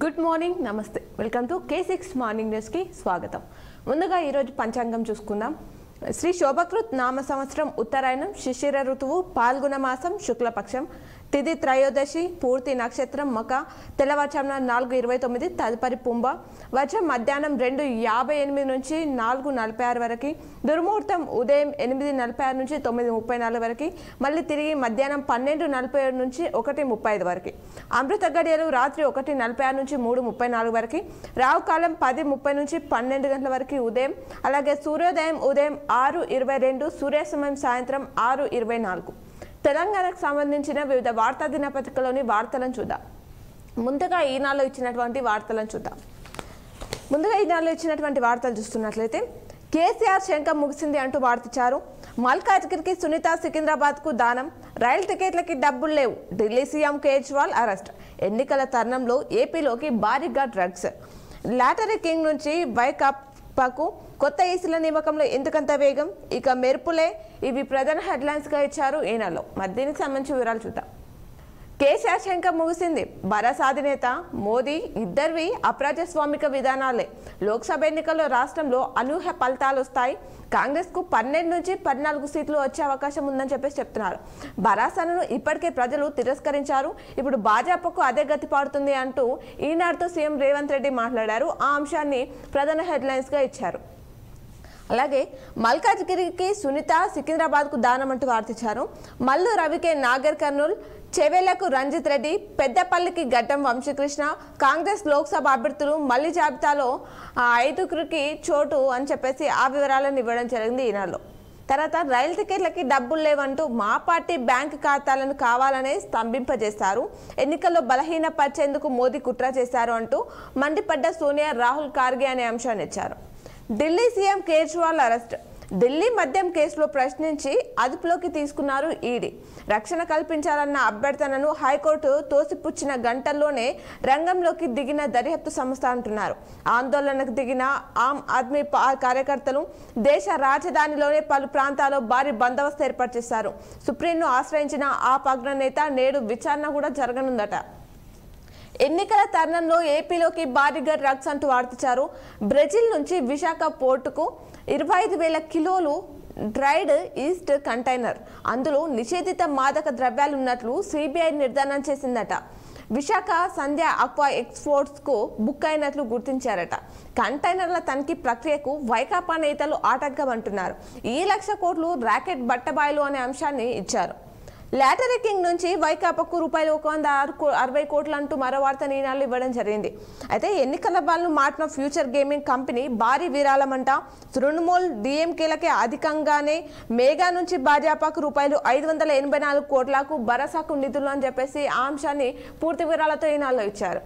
Good morning నమస్తే welcome to K6 morning news కి స్వాగతం. ముందుగా ఈ రోజు పంచాంగం చూసుకుందాం. శ్రీ శోభకృత్ నామ సంవత్సరం ఉత్తరాయణం శిశిర ఋతువు పాల్గొన మాసం శుక్లపక్షం తిథి త్రయోదశి పూర్తి నక్షత్రం మక తెల్లవారుజామున 4:29 తదుపరి పుంభ వర్షం మధ్యాహ్నం 2:58 నుంచి 4:46 వరకు దుర్ముహూర్తం ఉదయం 8:46 నుంచి 9:34 వరకు మళ్ళీ తిరిగి మధ్యాహ్నం 12:47 నుంచి 1:35 వరకు అమృత గడియలు రాత్రి 1:46 నుంచి 3:34 వరకు రావు కాలం 10:30 నుంచి 12 గంటల వరకు ఉదయం అలాగే సూర్యోదయం ఉదయం 6:22 సూర్యాస్తమయం సాయంత్రం 6:24 తెలంగాణకు సంబంధించిన వివిధ వార్తా దినపత్రికలోని వార్తలను చూద్దాం. ముందుగా ఈనాడులో ఇచ్చినటువంటి వార్తలు చూస్తున్నట్లయితే కేసీఆర్ శంఖం ముగిసింది అంటూ వార్తించారు. మల్కాజ్గిరికి సునీత సికింద్రాబాద్కు దానం రైలు టికెట్లకి డబ్బులు లేవు ఢిల్లీ సీఎం కేజ్రీవాల్ అరెస్ట్ ఎన్నికల తరుణంలో ఏపీలోకి భారీగా డ్రగ్స్ లాటరీ కింగ్ నుంచి వైకాపాకు కొత్త ఈసీల నియామకంలో ఎందుకంత వేగం ఇక మెరుపులే ఇవి ప్రధాన హెడ్లైన్స్ గా ఇచ్చారు ఈనాడులో. మరి దీనికి సంబంధించిన వివరాలు చూద్దాం. కేసీఆర్ శంఖం ముగిసింది. భరత్ అధినేత మోదీ ఇద్దరివి అప్రజాస్వామిక విధానాలే. లోక్సభ ఎన్నికల్లో రాష్ట్రంలో అనూహ్య ఫలితాలు వస్తాయి. కాంగ్రెస్ కు 12 నుంచి 14 సీట్లు వచ్చే అవకాశం ఉందని చెప్తున్నారు. భరాసాను ఇప్పటికే ప్రజలు తిరస్కరించారు. ఇప్పుడు భాజపాకు అదే గతి పాడుతుంది అంటూ ఈనాడుతో సీఎం రేవంత్ రెడ్డి మాట్లాడారు. ఆ అంశాన్ని ప్రధాన హెడ్లైన్స్ గా ఇచ్చారు. అలాగే మల్కాజ్గిరికి సునీత సికింద్రాబాద్కు దానం అంటూ వార్తించారు. మల్లు రవికే నాగర్ కర్నూల్ చెవేలకు రంజిత్ రెడ్డి పెద్దపల్లికి గడ్డం వంశీకృష్ణ కాంగ్రెస్ లోక్సభ అభ్యర్థులు మళ్లీ జాబితాలో 5గురికి చోటు అని చెప్పేసి ఆ వివరాలను ఇవ్వడం జరిగింది ఈనాడులో. తర్వాత రైలు టికెట్లకి డబ్బులు లేవంటూ మా పార్టీ బ్యాంక్ ఖాతాలను కావాలనే స్తంభింపజేశారు. ఎన్నికల్లో బలహీనపరిచేందుకు మోదీ కుట్ర చేశారు అంటూ మండిపడ్డ సోనియా రాహుల్ ఖార్గే అనే అంశాన్ని ఇచ్చారు. ఢిల్లీ సీఎం కేజ్రీవాల్ అరెస్ట్ ఢిల్లీ మద్యం కేసులో ప్రశ్నించి అదుపులోకి తీసుకున్నారు ఈడీ. రక్షణ కల్పించాలన్న అభ్యర్థనను హైకోర్టు తోసిపుచ్చిన గంటల్లోనే రంగంలోకి దిగిన దర్యాప్తు సంస్థ అంటున్నారు. ఆందోళనకు దిగిన ఆమ్ ఆద్మీ కార్యకర్తలు దేశ రాజధానిలోనే పలు ప్రాంతాల్లో భారీ బందోబస్తు ఏర్పాటు చేశారు. సుప్రీంను ఆశ్రయించిన ఆప్ అగ్రనేత నేడు విచారణ కూడా జరగనుందట. ఎన్నికల తరుణంలో ఏపీలోకి భారీగా డ్రగ్స్ అంటూ వార్తించారు. బ్రెజిల్ నుంచి విశాఖ పోర్టుకు 25,000 కిలోలు డ్రైడ్ ఈస్ట్ కంటైనర్ అందులో నిషేధిత మాదక ద్రవ్యాలు ఉన్నట్లు సిబిఐ నిర్ధారణ చేసిందట. విశాఖ సంధ్య అక్వా ఎక్స్పోర్ట్స్ కు బుక్ అయినట్లు గుర్తించారట. కంటైనర్ల తనిఖీ ప్రక్రియకు వైకాపా నేతలు ఆటంకం అంటున్నారు. ఈ 1,00,000 కోట్లు ర్యాకెట్ బట్టబాయలు అనే అంశాన్ని ఇచ్చారు. లాటరీ కింగ్ నుంచి వైకాపాకు ₹160 కోట్లు అంటూ మరో వార్త ఈనాడులో ఇవ్వడం జరిగింది. అయితే ఎన్నికల బాల్ను మాటిన ఫ్యూచర్ గేమింగ్ కంపెనీ భారీ విరాళమంట తృణమూల్ డిఎంకేలకే అధికంగానే మేఘా నుంచి భాజపాకు ₹584 కోట్లకు భరోసాకు నిధులు అని చెప్పేసి ఆ అంశాన్ని పూర్తి వివరాలతో ఈనాడులో ఇచ్చారు.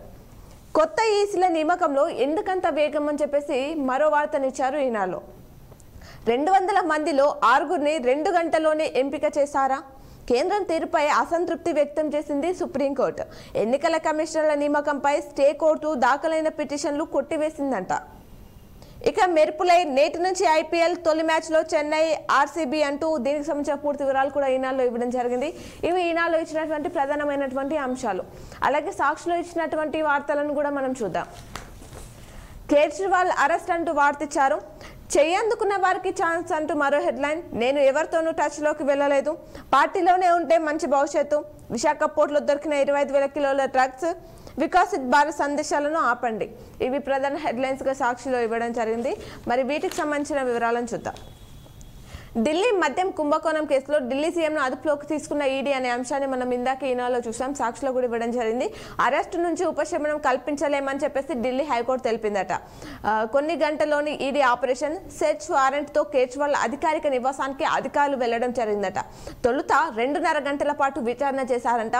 కొత్త ఈసీల నియామకంలో ఎందుకంత వేగం అని చెప్పేసి మరో వార్తనిచ్చారు ఈనాడులో. 200 మందిలో 6గురిని 2 గంటల్లోనే ఎంపిక చేశారా? కేంద్రం తీరుపై అసంతృప్తి వ్యక్తం చేసింది సుప్రీంకోర్టు. ఎన్నికల కమిషనర్ల నియామకంపై స్టే కోర్టు దాఖలైన పిటిషన్లు కొట్టివేసిందంట. ఇక మెరుపులై నేటి నుంచి ఐపీఎల్ తొలి మ్యాచ్లో చెన్నై ఆర్సీబీ అంటూ దీనికి సంబంధించిన పూర్తి వివరాలు కూడా ఈనాడులో ఇవ్వడం జరిగింది. ఇవి ఈనాడులో ఇచ్చినటువంటి ప్రధానమైనటువంటి అంశాలు. అలాగే సాక్షిలో ఇచ్చినటువంటి వార్తలను కూడా మనం చూద్దాం. కేజ్రీవాల్ అరెస్ట్ అంటూ వార్తించారు. చెయ్యందుకున్న వారికి ఛాన్స్ అంటూ మరో హెడ్లైన్. నేను ఎవరితోనూ టచ్లోకి వెళ్ళలేదు, పార్టీలోనే ఉంటే మంచి భవిష్యత్తు. విశాఖ పోర్టులో దొరికిన 25,000 కిలోల డ్రగ్స్ వికసిత్ భారత్ సందేశాలను ఆపండి. ఇవి ప్రధాన హెడ్లైన్స్ గా సాక్షిలో ఇవ్వడం జరిగింది. మరి వీటికి సంబంధించిన వివరాలను చూద్దాం. ఢిల్లీ మద్యం కుంభకోణం కేసులో ఢిల్లీ సీఎంను అదుపులోకి తీసుకున్న ఈడీ అనే అంశాన్ని మనం ఇందాక ఈనాడులో చూసాం. సాక్షిలో కూడా ఇవ్వడం జరిగింది. అరెస్టు నుంచి ఉపశమనం కల్పించలేమని చెప్పేసి ఢిల్లీ హైకోర్టు తెలిపిందట. కొన్ని గంటల్లోని ఈడీ ఆపరేషన్ సెర్చ్ వారెంట్ తో కేజ్రీవాల్ అధికారిక నివాసానికి అధికారులు వెళ్లడం జరిగిందట. తొలుత 2.5 గంటల పాటు విచారణ చేశారంట.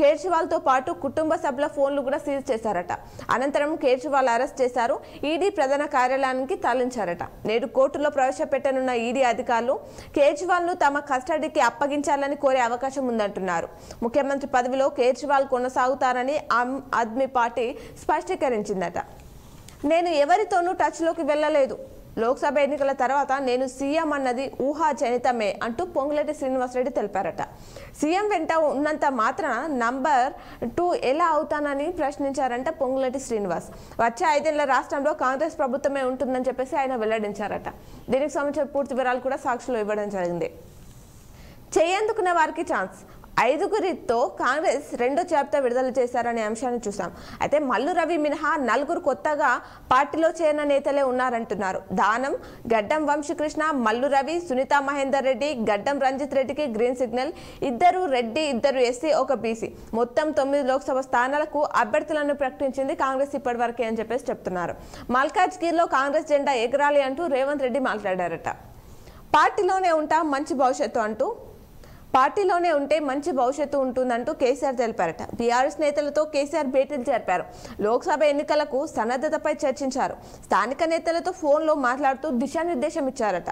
కేజ్రీవాల్ తో పాటు కుటుంబ సభ్యుల ఫోన్లు కూడా సీజ్ చేశారట. అనంతరం కేజ్రీవాల్ అరెస్ట్ చేశారు. ఈడీ ప్రధాన కార్యాలయానికి తరలించారట. నేడు కోర్టులో ప్రవేశపెట్టనున్న ఈడీ అధికారులు కేజ్రీవాల్ ను తమ కస్టడీకి అప్పగించాలని కోరే అవకాశం ఉందంటున్నారు. ముఖ్యమంత్రి పదవిలో కేజ్రీవాల్ కొనసాగుతారని ఆమ్ ఆద్మీ పార్టీ స్పష్టీకరించిందట. నేను ఎవరితోనూ టచ్లోకి వెళ్ళలేదు, లోక్సభ ఎన్నికల తర్వాత నేను సీఎం అన్నది ఊహాజనితమే అంటూ పొంగులేటి శ్రీనివాసరెడ్డి తెలిపారట. సీఎం వెంట ఉన్నంత మాత్రాన నంబర్ 2 ఎలా అవుతానని ప్రశ్నించారంట పొంగులేటి శ్రీనివాస్. వచ్చే 5 ఏళ్ల రాష్ట్రంలో కాంగ్రెస్ ప్రభుత్వమే ఉంటుందని చెప్పేసి ఆయన వెల్లడించారట. దీనికి సంబంధించిన పూర్తి వివరాలు కూడా సాక్షిలో ఇవ్వడం జరిగింది. చేయందుకున్న వారికి ఛాన్స్, 5గురితో కాంగ్రెస్ రెండో జాబితా విడుదల చేశారనే అంశాన్ని చూసాం. అయితే మల్లు రవి మినహా 4 కొత్తగా పార్టీలో చేరిన నేతలే ఉన్నారంటున్నారు. దానం, గడ్డం వంశీకృష్ణ, మల్లు రవి, సునీతా మహేందర్ రెడ్డి, గడ్డం రంజిత్ రెడ్డికి green signal, 2 Reddy, 2 SC, 1 BC, మొత్తం 9 లోక్సభ స్థానాలకు అభ్యర్థులను ప్రకటించింది కాంగ్రెస్ ఇప్పటివరకే అని చెప్పేసి చెప్తున్నారు. మల్కాజ్గిరిలో కాంగ్రెస్ జెండా ఎగరాలి అంటూ రేవంత్ రెడ్డి మాట్లాడారట. పార్టీలోనే ఉంటే మంచి భవిష్యత్తు ఉంటుందంటూ కేసీఆర్ తెలిపారట. బీఆర్ఎస్ నేతలతో కేసీఆర్ భేటీలు జరిపారు. లోక్సభ ఎన్నికలకు సన్నద్ధతపై చర్చించారు. స్థానిక నేతలతో ఫోన్లో మాట్లాడుతూ దిశానిర్దేశం ఇచ్చారట.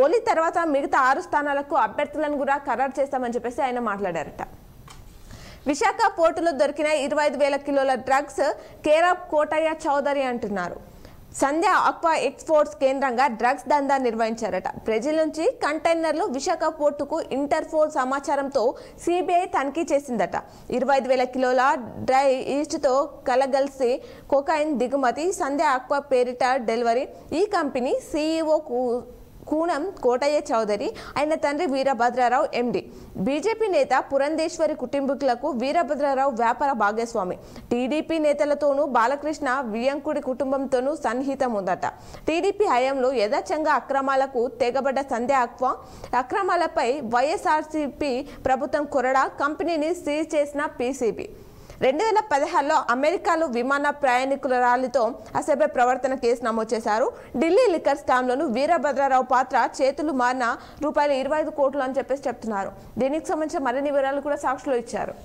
ఓలీ తర్వాత మిగతా 6 స్థానాలకు అభ్యర్థులను కూడా ఖరారు చేస్తామని చెప్పేసి ఆయన మాట్లాడారట. విశాఖ పోర్టులో దొరికిన 25,000 కిలోల drugs care of Kotayya Chowdary అంటున్నారు. సంధ్య ఆక్వా ఎక్స్పోర్ట్స్ కేంద్రంగా డ్రగ్స్ దందా నిర్వహించారట. బ్రెజిల్ నుంచి కంటైనర్లు విశాఖ పోర్టుకు ఇంటర్పోల్ సమాచారంతో సిబిఐ తనిఖీ చేసిందట. 25,000 కిలోల డ్రై ఈస్ట్తో కలగలిసి కొకైన్ దిగుమతి. సంధ్య ఆక్వా పేరిట డెలివరీ. ఈ కంపెనీ సీఈఓ కూనం కోటయ్య చౌదరి, ఆయన తండ్రి వీరభద్రరావు ఎండి. బీజేపీ నేత పురంధేశ్వరి కుటుంబీకులకు వీరభద్రరావు వ్యాపార భాగస్వామి. టీడీపీ నేతలతోనూ బాలకృష్ణ వియంకుడి కుటుంబంతోనూ సన్నిహితం ఉందట. టీడీపీ హయాంలో యథాచంగా అక్రమాలకు తెగబడ్డ సంధ్య ఆక్వా అక్రమాలపై వైఎస్ఆర్సీపీ ప్రభుత్వం కొరడా కంపెనీని సీజ్ చేసిన పీసీబీ 2016లో అమెరికాలో విమాన ప్రయాణికుల ర్యాలీతో అసభ్య ప్రవర్తన కేసు నమోదు చేశారు. ఢిల్లీ లిక్కర్ స్కామ్లోనూ వీరభద్రరావు పాత్ర, చేతులు మారిన ₹25 కోట్లు అని చెప్పేసి చెప్తున్నారు. దీనికి సంబంధించిన మరిన్ని వివరాలు కూడా సాక్షిలో ఇచ్చారు.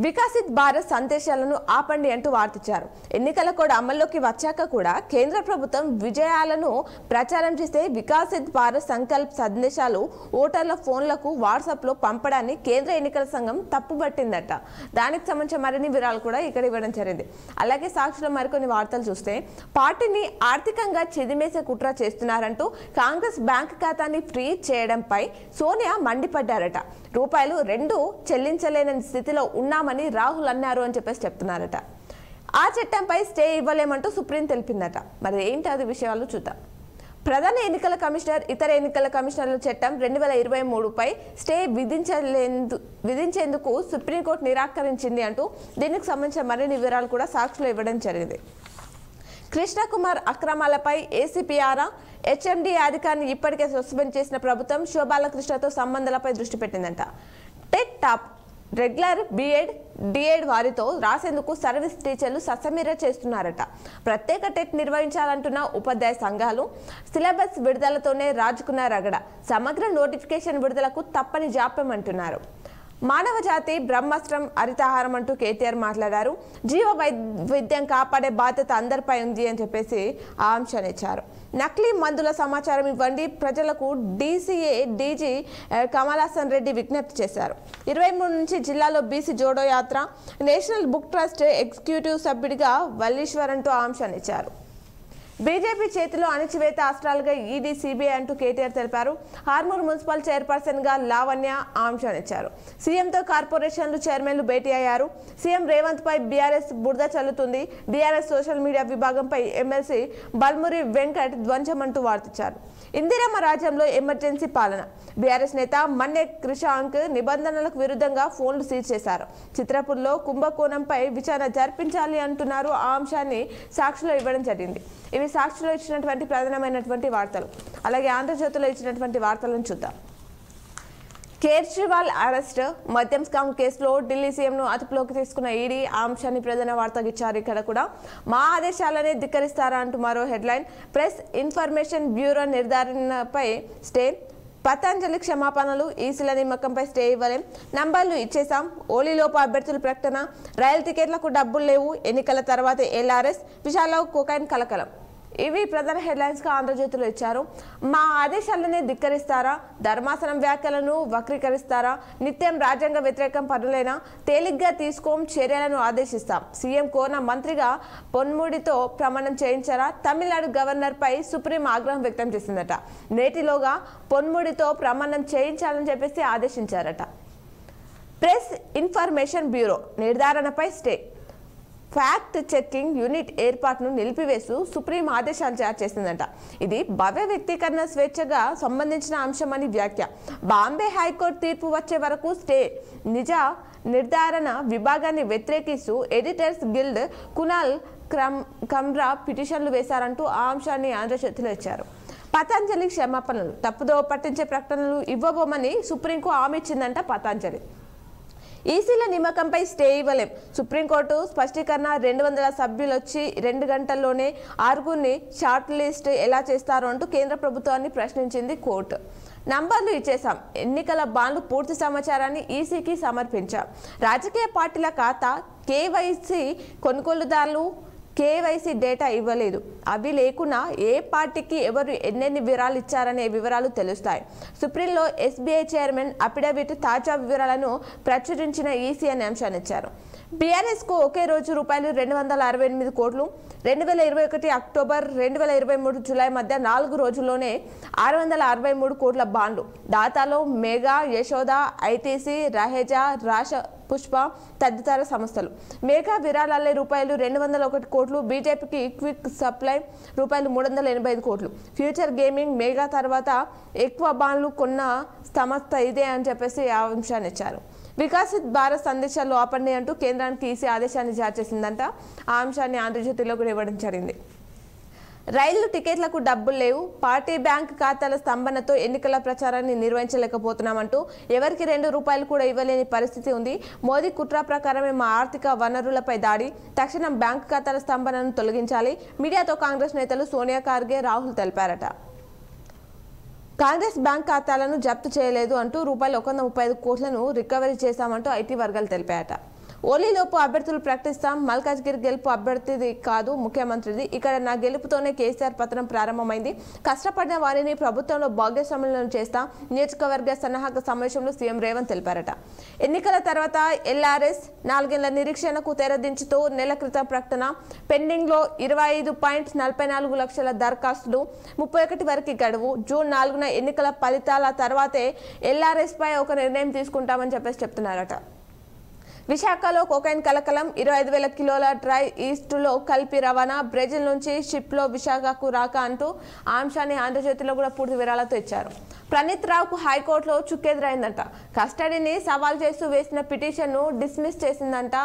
వికసిత్ భారత్ సందేశాలను ఆపండి అంటూ వార్తిచ్చారు. ఎన్నికల కోడ్ అమల్లోకి వచ్చాక కూడా కేంద్ర ప్రభుత్వం విజయాలను ప్రచారం చేస్తే వికసిత్ భారత్ సంకల్ప్ సందేశాలు ఓటర్ల ఫోన్లకు వాట్సాప్లో పంపడాన్ని కేంద్ర ఎన్నికల సంఘం తప్పుపట్టిందట. దానికి సంబంధించిన మరిన్ని వివరాలు కూడా ఇక్కడ ఇవ్వడం జరిగింది. అలాగే సాక్షిలో మరికొన్ని వార్తలు చూస్తే, పార్టీని ఆర్థికంగా చెదిమేసే కుట్ర చేస్తున్నారంటూ కాంగ్రెస్ బ్యాంక్ ఖాతాని ఫ్రీజ్ చేయడంపై సోనియా మండిపడ్డారట. ₹2 చెల్లించలేని స్థితిలో ఉన్నామని రాహుల్ అన్నారు అని చెప్పేసి చెప్తున్నారట. ఆ చట్టంపై స్టే ఇవ్వలేమంటూ సుప్రీం తెలిపిందట. మరి ఏంటి అది విషయాలు చూద్దాం. ప్రధాన ఎన్నికల కమిషనర్ ఇతర ఎన్నికల కమిషనర్ల చట్టం 2023పై స్టే విధించేందుకు సుప్రీంకోర్టు నిరాకరించింది అంటూ దీనికి సంబంధించిన మరిన్ని వివరాలు కూడా సాక్షిలో ఇవ్వడం జరిగింది. కృష్ణకుమార్ అక్రమాలపై ఏసీపీఆర్ హెచ్ఎండి అధికారిని ఇప్పటికే సస్పెండ్ చేసిన ప్రభుత్వం శోభాలకృష్ణతో సంబంధాలపై దృష్టి పెట్టిందంట. TET top regular BEd DEd వారితో రాసేందుకు సర్వీస్ టీచర్లు ససమీర చేస్తున్నారట. ప్రత్యేక టెట్ నిర్వహించాలంటున్న ఉపాధ్యాయ సంఘాలు సిలబస్ విడుదలతోనే రాజుకున్న రగడ. సమగ్ర నోటిఫికేషన్ విడుదలకు తప్పని జాప్యం అంటున్నారు. మానవ జాతి బ్రహ్మాస్త్రం హరితహారం అంటూ కేటీఆర్ మాట్లాడారు. జీవ వైద్యం కాపాడే బాధ్యత అందరిపై ఉంది అని చెప్పేసి ఆ అంశాన్ని ఇచ్చారు. నకిలీ మందుల సమాచారం ఇవ్వండి ప్రజలకు డీసీఏ డీజీ కమలాసన్ రెడ్డి విజ్ఞప్తి చేశారు. 23 నుంచి జిల్లాలో BC Jodo Yatra. National book trust executive సభ్యుడిగా వల్లీశ్వర్ అంటూ ఆ అంశాన్ని ఇచ్చారు. బీజేపీ చేతిలో అణిచివేత అస్త్రాలుగా ఈడీ సిబిఐ అంటూ కేటీఆర్ తెలిపారు. హార్మూర్ మున్సిపల్ చైర్పర్సన్ గా లావణ్య ఆంశాన్ని ఇచ్చారు. సీఎంతో కార్పొరేషన్లు చైర్మన్లు భేటీ అయ్యారు. సీఎం రేవంత్ పై బీఆర్ఎస్ బురద చల్లుతుంది. బీఆర్ఎస్ సోషల్ మీడియా విభాగంపై ఎమ్మెల్సీ బల్మురి వెంకట్ ధ్వంసమంటూ వార్తించారు. ఇందిరమ్మ రాజ్యంలో ఎమర్జెన్సీ పాలన. బీఆర్ఎస్ నేత మన్నె క్రిషాంక్ నిబంధనలకు విరుద్ధంగా ఫోన్లు సీజ్ చేశారు. చిత్రపూర్లో కుంభకోణంపై విచారణ జరిపించాలి అంటున్నారు. ఆ అంశాన్ని సాక్షిలో ఇవ్వడం జరిగింది. ఇవి సాక్షిలో ఇచ్చినటువంటి ప్రధానమైనటువంటి వార్తలు. అలాగే ఆంధ్రజ్యోతిలో ఇచ్చినటువంటి వార్తలను చూద్దాం. కేజ్రీవాల్ అరెస్ట్. మద్యం స్కామ్ కేసులో ఢిల్లీ సీఎంను అదుపులోకి తీసుకున్న ఈడీ. ఆ అంశాన్ని ప్రధాన వార్తగా ఇచ్చారు. ఇక్కడ కూడా మా ఆదేశాలనే ధిక్కరిస్తారా అంటూ మరో హెడ్లైన్. ప్రెస్ ఇన్ఫర్మేషన్ బ్యూరో నిర్ధారణపై స్టే. పతంజలి క్షమాపణలు. ఈసీల నిమ్మకంపై స్టే ఇవ్వలేం. నంబర్లు ఇచ్చేసాం. ఓలీలోపు అభ్యర్థుల ప్రకటన. రైలు టికెట్లకు డబ్బులు లేవు. ఎన్నికల తర్వాత ఎల్ఆర్ఎస్. విశాఖలో కొకైన్ కలకలం. ఇవి ప్రధాన హెడ్లైన్స్గా ఆంధ్రజ్యోతిలో ఇచ్చారు. మా ఆదేశాలనే ధిక్కరిస్తారా, ధర్మాసనం వ్యాఖ్యలను వక్రీకరిస్తారా, నిత్యం రాజ్యాంగ వ్యతిరేకం పనులైనా తేలిగ్గా తీసుకోం చర్యలను ఆదేశిస్తాం, సీఎం కోన మంత్రిగా పొన్ముడితో ప్రమాణం చేయించారా, తమిళనాడు గవర్నర్పై సుప్రీం ఆగ్రహం వ్యక్తం చేసిందట. నేటిలోగా పొన్ముడితో ప్రమాణం చేయించాలని చెప్పేసి ఆదేశించారట. ప్రెస్ ఇన్ఫర్మేషన్ బ్యూరో నిర్ధారణపై స్టే, ఫ్యాక్ట్ చెకింగ్ యూనిట్ ఏర్పాటును నిలిపివేస్తూ సుప్రీం ఆదేశాలు జారీ చేసిందట. ఇది భవ్య వ్యక్తీకరణ స్వేచ్ఛగా సంబంధించిన అంశమని వ్యాఖ్య. బాంబే హైకోర్టు తీర్పు వచ్చే వరకు స్టే నిజ నిర్ధారణ విభాగాన్ని వ్యతిరేకిస్తూ ఎడిటర్స్ గిల్డ్ కునాల్ కమ్రా పిటిషన్లు వేశారంటూ ఆ అంశాన్ని ఆంధ్రజ్యోతిలో ఇచ్చారు. పతంజలి క్షమాపణలు, తప్పుదో పట్టించే ప్రకటనలు ఇవ్వబోమని సుప్రీంకు హామీ ఇచ్చిందంట పతంజలి. ఈసీల నియామకంపై స్టే ఇవ్వలేం, సుప్రీంకోర్టు స్పష్టీకరణ. 200 సభ్యులు వచ్చి 2 గంటల్లోనే 6గురిని షార్ట్ లిస్ట్ ఎలా చేస్తారో అంటూ కేంద్ర ప్రభుత్వాన్ని ప్రశ్నించింది కోర్టు. నంబర్లు ఇచ్చేసాం, ఎన్నికల బాండ్లు పూర్తి సమాచారాన్ని ఈసీకి సమర్పించాం, రాజకీయ పార్టీల ఖాతా కేవైసీ కొనుగోలుదారులు కేవైసీ డేటా ఇవ్వలేదు, అవి లేకున్నా ఏ పార్టీకి ఎవరు ఎన్నెన్ని వివరాలు ఇచ్చారనే వివరాలు తెలుస్తాయి. సుప్రీంలో ఎస్బీఐ చైర్మన్ అఫిడవిట్ తాజా వివరాలను ప్రచురించిన ఈసీ అనే అంశాన్ని ఇచ్చారు. బీఆర్ఎస్కు ఒకే రోజు రూపాయలు 268 కోట్లు, 2021 అక్టోబర్ 2023 జూలై మధ్య 4 రోజుల్లోనే 663 కోట్ల బాండ్లు. దాతాలో మెగా, యశోద, ఐటీసీ, రహేజా, రాష పుష్ప తదితర సంస్థలు. మెగా విరాళాలే రూపాయలు 201 కోట్లు, బీజేపీకి క్విక్ సప్లై రూపాయలు 385 కోట్లు. ఫ్యూచర్ గేమింగ్ మెగా తర్వాత ఎక్కువ బాండ్లు కొన్న సంస్థ ఇదే అని చెప్పేసి ఆ అంశాన్ని ఇచ్చారు. వికసిత్ భారత్ సందేశాలు ఆపండి అంటూ కేంద్రానికి ఈసీ ఆదేశాన్ని జారీ చేసిందంట. ఆ అంశాన్ని ఆంధ్రజ్యోతిలో కూడా ఇవ్వడం జరిగింది. రైలు టికెట్లకు డబ్బులు లేవు, పార్టీ బ్యాంక్ ఖాతాల స్తంభనతో ఎన్నికల ప్రచారాన్ని నిర్వహించలేకపోతున్నామంటూ ఎవరికి 2 రూపాయలు కూడా ఇవ్వలేని పరిస్థితి ఉంది. మోదీ కుట్ర ప్రకారమే మా ఆర్థిక వనరులపై దాడి, తక్షణం బ్యాంక్ ఖాతాల స్తంభనను తొలగించాలి, మీడియాతో కాంగ్రెస్ నేతలు సోనియా ఖార్గే, రాహుల్ తెలిపారట. కాంగ్రెస్ బ్యాంక్ ఖాతాలను జప్తు చేయలేదు అంటూ రూపాయలు 135 కోట్లను రికవరీ చేశామంటూ ఐటీ వర్గాలు తెలిపాయట. ఓలీలోపు అభ్యర్థులు ప్రకటిస్తాం, మల్కాజ్గిరి గెలుపు అభ్యర్థిది కాదు ముఖ్యమంత్రిది, ఇక్కడ నా గెలుపుతోనే కేసీఆర్ పతనం ప్రారంభమైంది, కష్టపడిన వారిని ప్రభుత్వంలో భాగస్వాములను చేస్తాం, నియోజకవర్గ సన్నాహక సమావేశంలో సీఎం రేవంత్ తెలిపారట. ఎన్నికల తర్వాత ఎల్ఆర్ఎస్ 4 ఏళ్ల నిరీక్షణకు తెరదించుతూ నెల క్రితం ప్రకటన, పెండింగ్లో 25.44 లక్షల దరఖాస్తులు, 31 వరకు గడువు, జూన్ 4న ఎన్నికల ఫలితాల తర్వాతే ఎల్ఆర్ఎస్ పై ఒక నిర్ణయం తీసుకుంటామని చెప్పేసి చెప్తున్నారట. విశాఖలో కోకైన్ కలకలం, 25,000 కిలోల డ్రై ఈస్టులో కలిపి రవాణా, బ్రెజిల్ నుంచి షిప్లో విశాఖకు రాక అంటూ ఆ అంశాన్ని ఆంధ్రజ్యోతిలో కూడా పూర్తి వివరాలతో ఇచ్చారు. ప్రణీత్ రావుకు హైకోర్టులో చుక్కెదురైందంట. కస్టడీని సవాల్ చేస్తూ వేసిన పిటిషన్ను డిస్మిస్ చేసిందంట.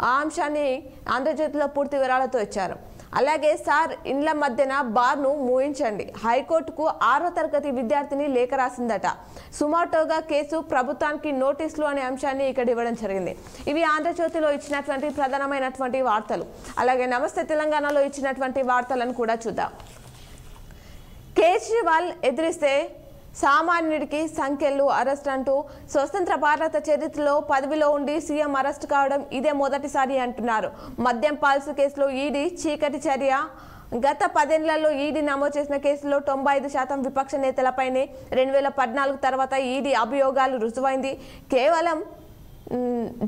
ఆ అంశాన్ని ఆంధ్రజ్యోతిలో పూర్తి వివరాలతో ఇచ్చారు. అలాగే సార్ ఇండ్ల మధ్యన బార్ను మూయించండి, హైకోర్టుకు 6వ తరగతి విద్యార్థిని లేఖ రాసిందట. సుమాటోగా కేసు, ప్రభుత్వానికి నోటీసులు అనే అంశాన్ని ఇక్కడ ఇవ్వడం జరిగింది. ఇవి ఆంధ్రజ్యోతిలో ఇచ్చినటువంటి ప్రధానమైనటువంటి వార్తలు. అలాగే నమస్తే తెలంగాణలో ఇచ్చినటువంటి వార్తలను కూడా చూద్దాం. కేజ్రీవాల్ ఎదిరిస్తే సామాన్యుడికి సంఖ్యలు అరెస్ట్ అంటూ స్వతంత్ర భారత చరిత్రలో పదవిలో ఉండి సీఎం అరెస్ట్ కావడం ఇదే మొదటిసారి అంటున్నారు. మద్యం పాలసీ కేసులో ఈడీ చీకటి చర్య. గత 10 ఏళ్లలో ఈడీ నమోదు చేసిన కేసులో 95% విపక్ష నేతలపైనే. 2014 తర్వాత ఈడీ అభియోగాలు రుజువైంది. కేవలం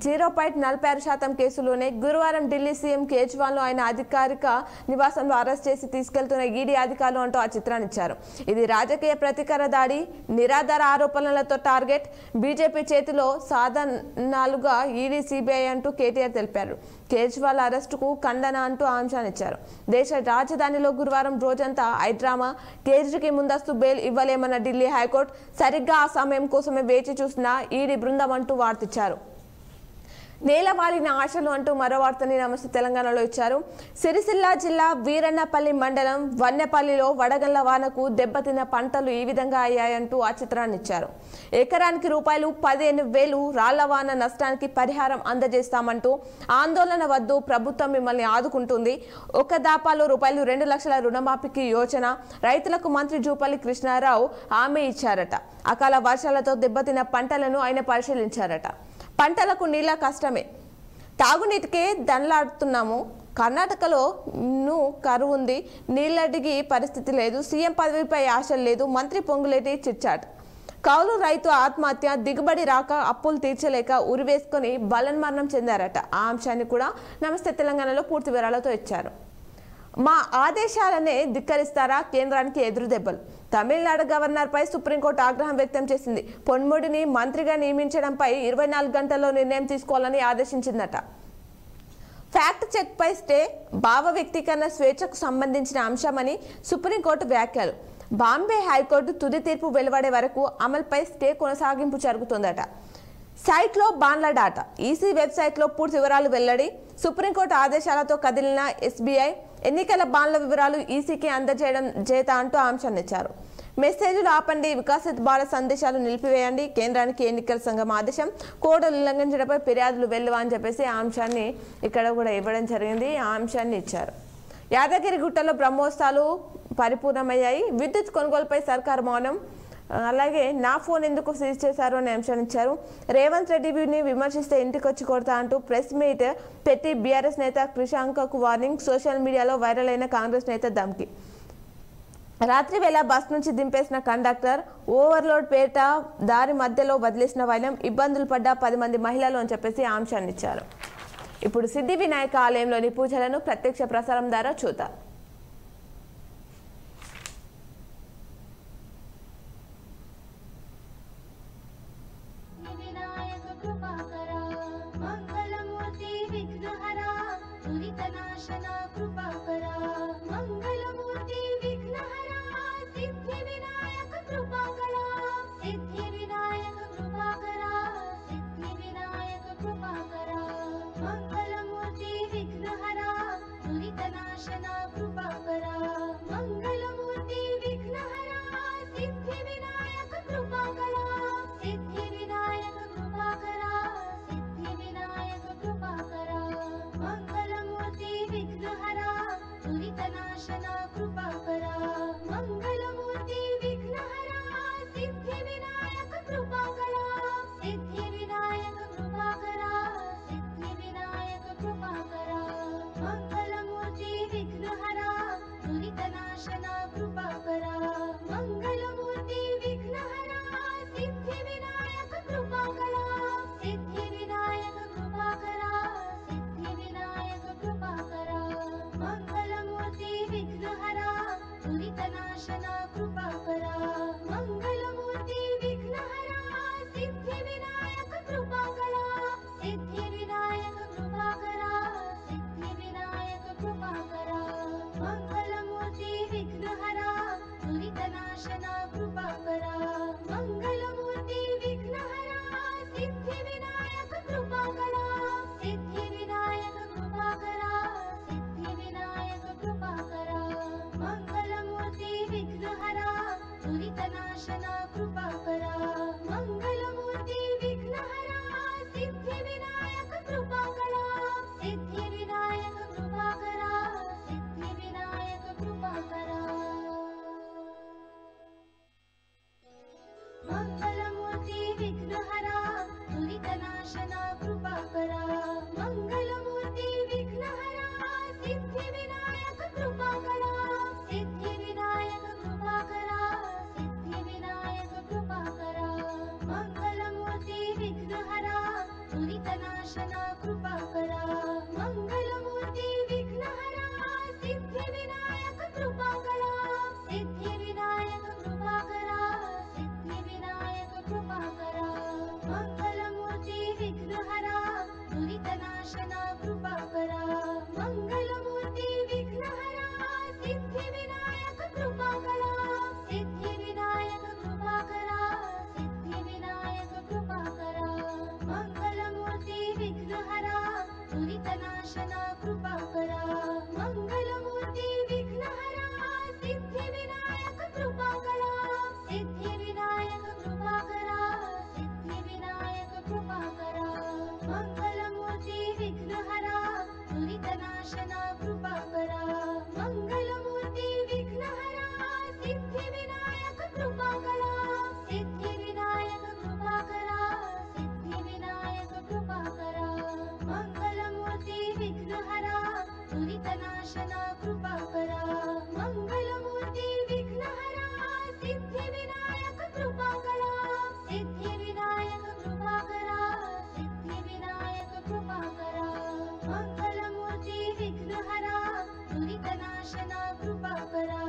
0.46% కేసులోనే. గురువారం ఢిల్లీ సీఎం కేజ్రీవాల్ను ఆయన అధికారిక నివాసంలో అరెస్ట్ చేసి తీసుకెళ్తున్న ఈడీ అధికారులు అంటూ ఆ చిత్రాన్ని ఇచ్చారు. ఇది రాజకీయ ప్రతీకార దాడి, నిరాధార ఆరోపణలతో టార్గెట్, బీజేపీ చేతిలో సాధనాలుగా ఈడీ, సిబిఐ అంటూ కేటీఆర్ తెలిపారు. కేజ్రీవాల్ అరెస్టుకు ఖండన అంటూ అంశాన్ని ఇచ్చారు. దేశ రాజధానిలో గురువారం రోజంతా హైడ్రామా. కేజ్రీకి ముందస్తు బెయిల్ ఇవ్వలేమన్న ఢిల్లీ హైకోర్టు. సరిగ్గా ఆ సమయం కోసమే వేచి చూసిన ఈడీ బృందం అంటూ వార్తిచ్చారు. నేలవాలిన ఆశలు అంటూ మరో వార్తని నమస్తే తెలంగాణలో ఇచ్చారు. సిరిసిల్ల జిల్లా వీరన్నపల్లి మండలం వన్నెపల్లిలో వడగళ్ల వానకు దెబ్బతిన్న పంటలు ఈ విధంగా అయ్యాయంటూ ఆ చిత్రాన్ని ఇచ్చారు. ఎకరానికి రూపాయలు 15,000 రాళ్ల వాన నష్టానికి పరిహారం అందజేస్తామంటూ ఆందోళన వద్దు, ప్రభుత్వం మిమ్మల్ని ఆదుకుంటుంది. ఒక దాపాలో రూపాయలు 2 లక్షల రుణమాఫీకి యోచన. రైతులకు మంత్రి జూపల్లి కృష్ణారావు హామీ ఇచ్చారట. అకాల వర్షాలతో దెబ్బతిన్న పంటలను ఆయన పరిశీలించారట. పంటలకు నీళ్ళ కష్టమే, తాగునీటికే దండలాడుతున్నాము, కర్ణాటకలో కరువు ఉంది, నీళ్ళడిగి పరిస్థితి లేదు, సీఎం పదవిపై ఆశలు లేదు, మంత్రి పొంగులేటి చిట్చాట్. కౌలు రైతు ఆత్మహత్య, దిగుబడి రాక అప్పులు తీర్చలేక ఉరివేసుకొని బలన్మరణం చెందారట. ఆ అంశాన్ని కూడా నమస్తే తెలంగాణలో పూర్తి వివరాలతో ఇచ్చారు. మా ఆదేశాలనే ధిక్కరిస్తారా, కేంద్రానికి ఎదురు దెబ్బలు. తమిళనాడు గవర్నర్పై సుప్రీంకోర్టు ఆగ్రహం వ్యక్తం చేసింది. పొన్ముడిని మంత్రిగా నియమించడంపై 24 గంటల్లో నిర్ణయం తీసుకోవాలని ఆదేశించిందట. ఫ్యాక్ట్ చెక్ పై స్టే, భావ వ్యక్తీకరణ స్వేచ్ఛకు సంబంధించిన అంశమని సుప్రీంకోర్టు వ్యాఖ్యలు. బాంబే హైకోర్టు తుది తీర్పు వెలువడే వరకు అమలుపై స్టే కొనసాగింపు జరుగుతుందట. సైట్లో బాండ్ల డాటా, ఈసీ వెబ్సైట్లో పూర్తి వివరాలు వెల్లడి. సుప్రీంకోర్టు ఆదేశాలతో కదిలిన ఎస్బీఐ ఎన్నికల బాండ్ల వివరాలు ఈసీకి అందజేయడం చేత అంటూ అంశాన్ని ఇచ్చారు. మెసేజ్లు ఆపండి, వికసిత్ భారత్ సందేశాలు నిలిపివేయండి, కేంద్రానికి ఎన్నికల సంఘం ఆదేశం, కోడ్లు ఉల్లంఘించడంపై ఫిర్యాదులు వెల్లువా అని చెప్పేసి ఆ అంశాన్ని ఇక్కడ కూడా ఇవ్వడం జరిగింది. ఆ అంశాన్ని ఇచ్చారు. యాదగిరిగుట్టలో బ్రహ్మోత్సవాలు పరిపూర్ణమయ్యాయి. విద్యుత్ కొనుగోలుపై సర్కారు మౌనం. అలాగే నా ఫోన్ ఎందుకు సీజ్ చేశారు అనే అంశాన్ని ఇచ్చారు. రేవంత్ రెడ్డిని విమర్శిస్తే ఇంటికి వచ్చి కొడతా అంటూ ప్రెస్ మీట్ పెట్టి బీఆర్ఎస్ నేత క్రిషాంకకు వార్నింగ్. సోషల్ మీడియాలో వైరల్ అయిన కాంగ్రెస్ నేత ధమ్కి. రాత్రి వేళ బస్ నుంచి దింపేసిన కండక్టర్, ఓవర్లోడ్ పేట దారి మధ్యలో వదిలేసిన వైనం, ఇబ్బందులు పడ్డ 10 మంది మహిళలు అని చెప్పేసి ఆ అంశాన్ని ఇచ్చారు. ఇప్పుడు సిద్ధి వినాయక ఆలయంలోని పూజలను ప్రత్యక్ష ప్రసారం ద్వారా చూద్దాం. మంగళమూర్తి విఘ్నహర सिद्धिविनायक कृपाकरा मंगलमूर्ति विघ्नहरा सिद्धिविनायक कृपाकरा सिद्धिविनायक कृपाकरा सिद्धिविनायक कृपाकरा मंगलमूर्ति विघ्नहरा दुरितनाशना कृपाकरा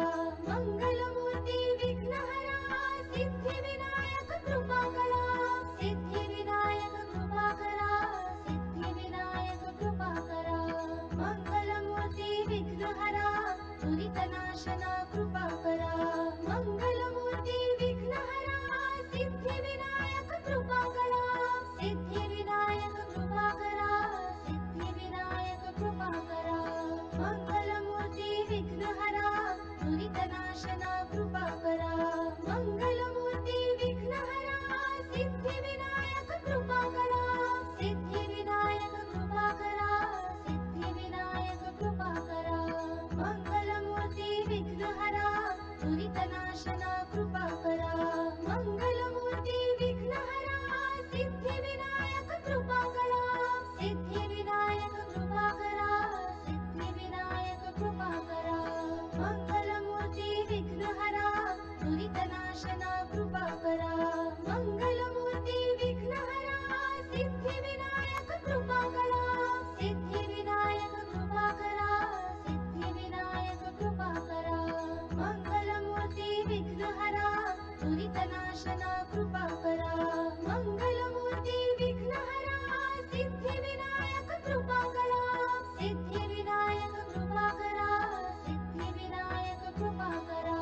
मंगलमूर्ति विघ्नहरा सिद्धिविनायक कृपाकरा सिद्धिविनायक कृपाकरा सिद्धिविनायक कृपाकरा मंगलमूर्ति विघ्नहरा दुरितनाशना कृपाकरा मंगलमूर्ति विघ्नहरा सिद्धिविनायक कृपाकरा सिद्धिविनायक कृपाकरा सिद्धिविनायक कृपाकरा मंगलमूर्ति विघ्नहरा दुरितनाशना कृपाकरा मंगलमूर्ति विघ्नहरा सिद्धिविनायक कृपाकरा सिद्धिविनायक कृपाकरा सिद्धिविनायक कृपाकरा मंगलमूर्ति विघ्नहरा दुरितनाशना कृपाकरा मंगलमूर्ति विघ्नहरा सिद्धिविनायक कृपाकरा सिद्धिविनायक कृपाकरा सिद्धिविनायक कृपाकरा मंगलमूर्ति विघ्नहरा दुरितनाशना कृपाकरा मंगलमूर्ति विघ्नहरा सिद्धिविनायक कृपाकरा सिद्धिविनायक कृपाकरा सिद्धिविनायक कृपाकरा मंगलमूर्ति विघ्नहरा दुरितनाशना कृपाकरा मंगलमूर्ति विघ्नहरा सिद्धिविनायक कृपाकरा सिद्धिविनायक कृपाकरा सिद्धिविनायक कृपाकरा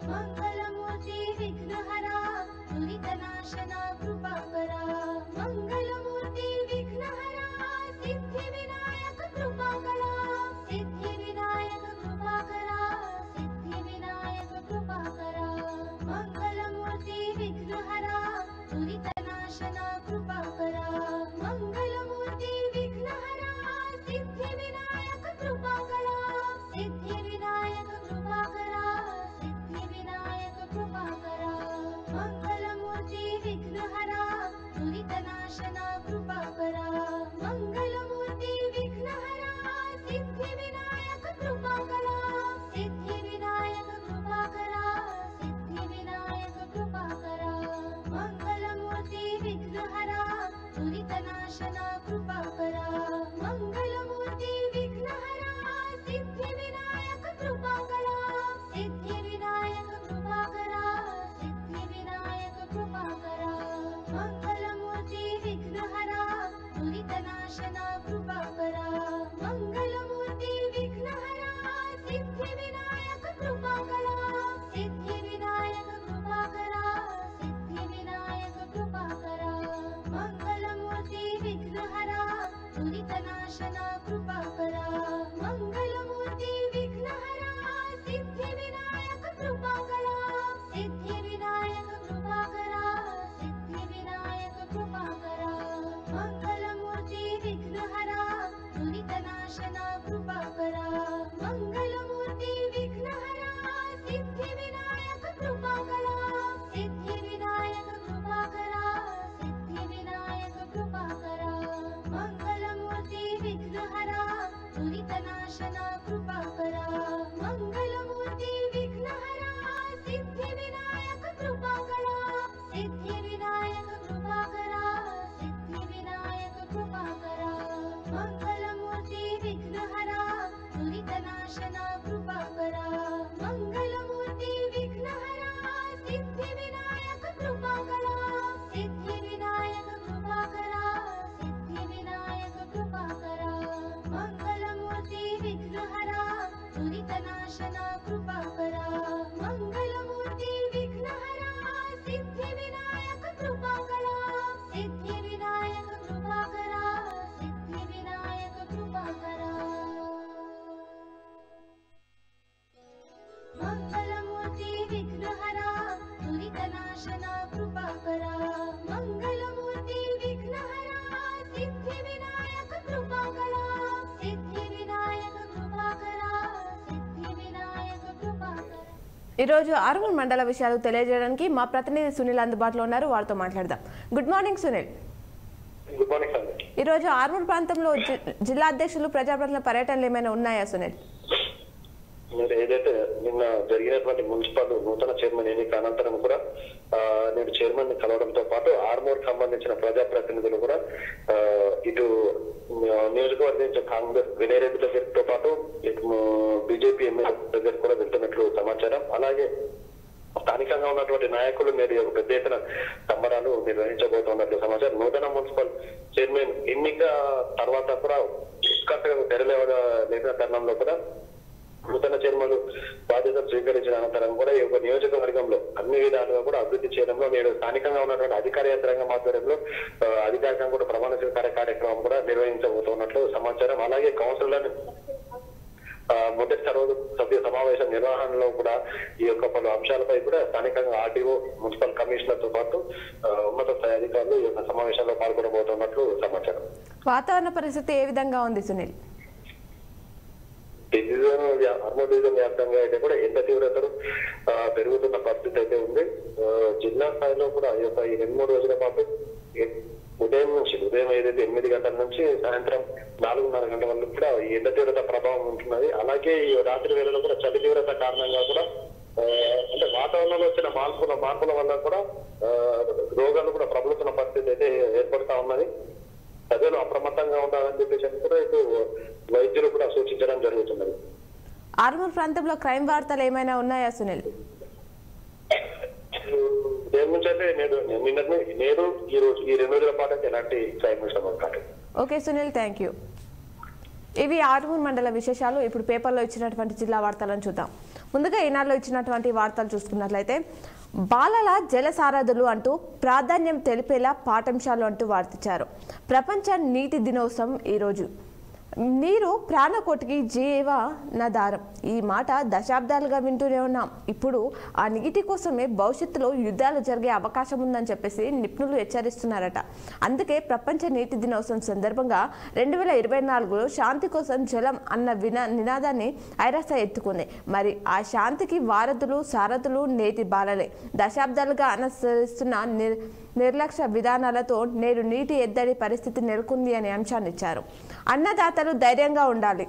मंगलमूर्ति विघ्नहरा दुरितनाशना कृपाकरा मंगलमूर्ति विघ्नहरा सिद्धिविनायक कृपाकरा सिद्धिविनायक कृपाकरा सिद्धिविनायक कृपाकरा मंगलमूर्ति विघ्नहरा दुरितनाशना कृपाकरा मंगलमूर्ति विघ्नहरा सिद्धिविनायक कृपाकरा सिद्धिविनायक कृपाकरा सिद्धिविनायक कृपाकरा मंगलमूर्ति विघ्नहरा दुरितनाशना कृपाकरा मंगलमूर्ति विघ्नहरा सिद्धिविनायक कृपाकरा सिद्धिविनायक कृपाकरा सिद्धिविनायक कृपाकरा मंगलमूर्ति विघ्नहरा दुरितनाशना कृपाकरा मंगलमूर्ति विघ्नहरा सिद्धिविनायक कृपाकरा सिद्धिविनायक कृपाकरा सिद्धिविनायक कृपाकरा मंगलमूर्ति विघ्नहरा दुरितनाशना कृपाकरा मंगलमूर्ति विघ्नहरा सिद्धिविनायक कृपाकरा सिद्धिविनायक कृपाकरा सिद्धिविनायक कृपाकरा मंगलमूर्ति विघ्नहरा दुरितनाशना कृपाकरा मंगलमूर्ति विघ्नहरा सिद्धिविनायक कृपाकरा सिद्धिविनायक कृपाकरा सिद्धिविनायक कृपाकरा मंगलमूर्ति विघ्नहरा दुरितनाशना कृपाकरा मंगलमूर्ति विघ्नहरा सिद्धिविनायक कृपाकरा सिद्धिविनायक कृपाकरा सिद्धिविनायक कृपाकरा मंगलमूर्ति विघ्नहरा दुरितनाशना कृपाकरा मंगलमूर्ति विघ्नहरा सिद्धिविनायक कृपाकरा सिद्धिविनायक कृपाकरा सिद्धिविनायक कृपाकरा मंगलमूर्ति विघ्नहरा दुरितनाशना कृपाकरा मंगलमूर्ति विघ्नहरा सिद्धिविनायक कृपाकरा सिद्धिविनायक कृपाकरा सिद्धिविनायक कृपाकरा मंगलमूर्ति विघ्नहरा दुरितनाशना कृपाकरा मंगलमूर्ति विघ्नहरा सिद्धिविनायक कृपाकरा सिद्धिविनायक कृपाकरा सिद्धिविनायक कृपाकरा मंगलमूर्ति विघ्नहरा दुरितनाशना कृपाकरा मंगलमूर्ति विघ्नहरा सिद्धिविनायक कृपाकरा सिद्धिविनायक कृपाकरा सिद्धिविनायक कृपाकरा ఈరోజు ఆర్మూర్ మండల విషయాలు తెలియజేయడానికి మా ప్రతినిధి సునీల్ అందుబాటులో ఉన్నారు. వారితో మాట్లాడదాం. Good morning Sunil. Good morning sir. ఈరోజు ఆర్మూర్ ప్రాంతంలో జిల్లా అధ్యక్షులు ప్రజాప్రతినిధుల పర్యటనలు ఏమైనా ఉన్నాయా సునీల్? మీరు ఏదైతే నిన్న జరిగినటువంటి మున్సిపల్ నూతన చైర్మన్ ఎన్నిక అనంతరం కూడా నేను చైర్మన్ ని కలవడంతో పాటు ఆర్మూర్ సంబంధించిన ప్రజాప్రతినిధులు కూడా ఇటు నియోజకవర్గం కాంగ్రెస్ వినయ్ రెడ్డి దగ్గరతో పాటు బీజేపీ ఎమ్మెల్యే దగ్గర కూడా వెళ్తున్నట్లు సమాచారం. అలాగే స్థానికంగా ఉన్నటువంటి నాయకులు మీరు పెద్ద ఎత్తున సంబరాలు నిర్వహించబోతున్నట్లు సమాచారం. నూతన మున్సిపల్ చైర్మన్ ఎన్నిక తర్వాత కూడా ఉత్కంఠగా తెరలేని తరుణంలో కూడా నూతన చైర్మన్ బాధ్యతలు స్వీకరించిన అనంతరం కూడా ఈ యొక్క నియోజకవర్గంలో అన్ని విధాలుగా కూడా అభివృద్ధి చేయడంలో నేడు స్థానికంగా ఉన్నటువంటి అధికార యంత్రాంగం ఆధ్వర్యంలో అధికారికంగా కూడా ప్రమాణ స్వీకార కార్యక్రమం కూడా నిర్వహించబోతున్నట్లు సమాచారం. అలాగే కౌన్సిలర్ మొదటి సభ్య సమావేశం నిర్వహణలో కూడా ఈ యొక్క పలు అంశాలపై కూడా స్థానికంగా ఆర్టీఓ మున్సిపల్ కమిషనర్ తో పాటు ఉన్నత స్థాయి అధికారులు ఈ యొక్క సమావేశంలో పాల్గొనబోతున్నట్లు సమాచారం. వాతావరణ పరిస్థితి ఏ విధంగా ఉంది సునీల్? ఆర్మూర్ డివిజన్ వ్యాప్తంగా అయితే కూడా ఎండ తీవ్రతలు పెరుగుతున్న పరిస్థితి అయితే ఉంది. జిల్లా స్థాయిలో కూడా ఈ యొక్క 2-3 రోజుల పాటు ఉదయం ఏదైతే 8 గంటల నుంచి సాయంత్రం 4:30 గంటల వరకు కూడా ఈ ఎండ తీవ్రత ప్రభావం ఉంటున్నది. అలాగే ఈ రాత్రి వేళలో కూడా చలి తీవ్రత కారణంగా కూడా అంటే వాతావరణంలో వచ్చిన మార్పుల వల్ల కూడా రోగాలు కూడా ప్రబలుతున్న పరిస్థితి అయితే ఏర్పడతా ఉన్నది. ప్రజలు అప్రమత్తంగా ఉండాలని చెప్పేసి కూడా ఇటు వైద్యులు కూడా సూచించడం జరుగుతున్నది. ఆర్మూర్ ప్రాంతంలో క్రైమ్ వార్తలు ఏమైనా ఉన్నాయా సునీల్? దేని నుంచి అంటే నేడు ఈ రోజు ఈ 2 రోజుల పాటు ఎలాంటి క్రైమ్ కాదు. Okay Sunil, thank you. ఇవి ఆర్మూర్ మండల విశేషాలు. ఇప్పుడు పేపర్లో ఇచ్చినటువంటి జిల్లా వార్తలను చూద్దాం. ముందుగా ఈనాడులో ఇచ్చినటువంటి వార్తలు చూసుకున్నట్లయితే బాలల జలసారథులు అంటూ ప్రాధాన్యం తెలిపేలా పాఠంశాలు అంటూ వార్తించారు. ప్రపంచ నీటి దినోత్సవం ఈరోజు. నీరు ప్రాణకోటికి జీవనాధారం. ఈ మాట దశాబ్దాలుగా వింటూనే ఉన్నాం. ఇప్పుడు ఆ నీటి కోసమే భవిష్యత్తులో యుద్ధాలు జరిగే అవకాశం ఉందని చెప్పేసి నిపుణులు హెచ్చరిస్తున్నారట. అందుకే ప్రపంచ నీటి దినోత్సవం సందర్భంగా 2024లో శాంతి కోసం జలం అన్న నినాదాన్ని ఐరాస ఎత్తుకుంది. మరి ఆ శాంతికి వారధులు సారథులు నేటి బాలలే. దశాబ్దాలుగా అనుసరిస్తున్న నిర్లక్ష్య విధానాలతో నేడు నీటి ఎద్దడి పరిస్థితి నెలకొంది అనే అంశాన్ని ఇచ్చారు. అన్నదాతలు ధైర్యంగా ఉండాలి.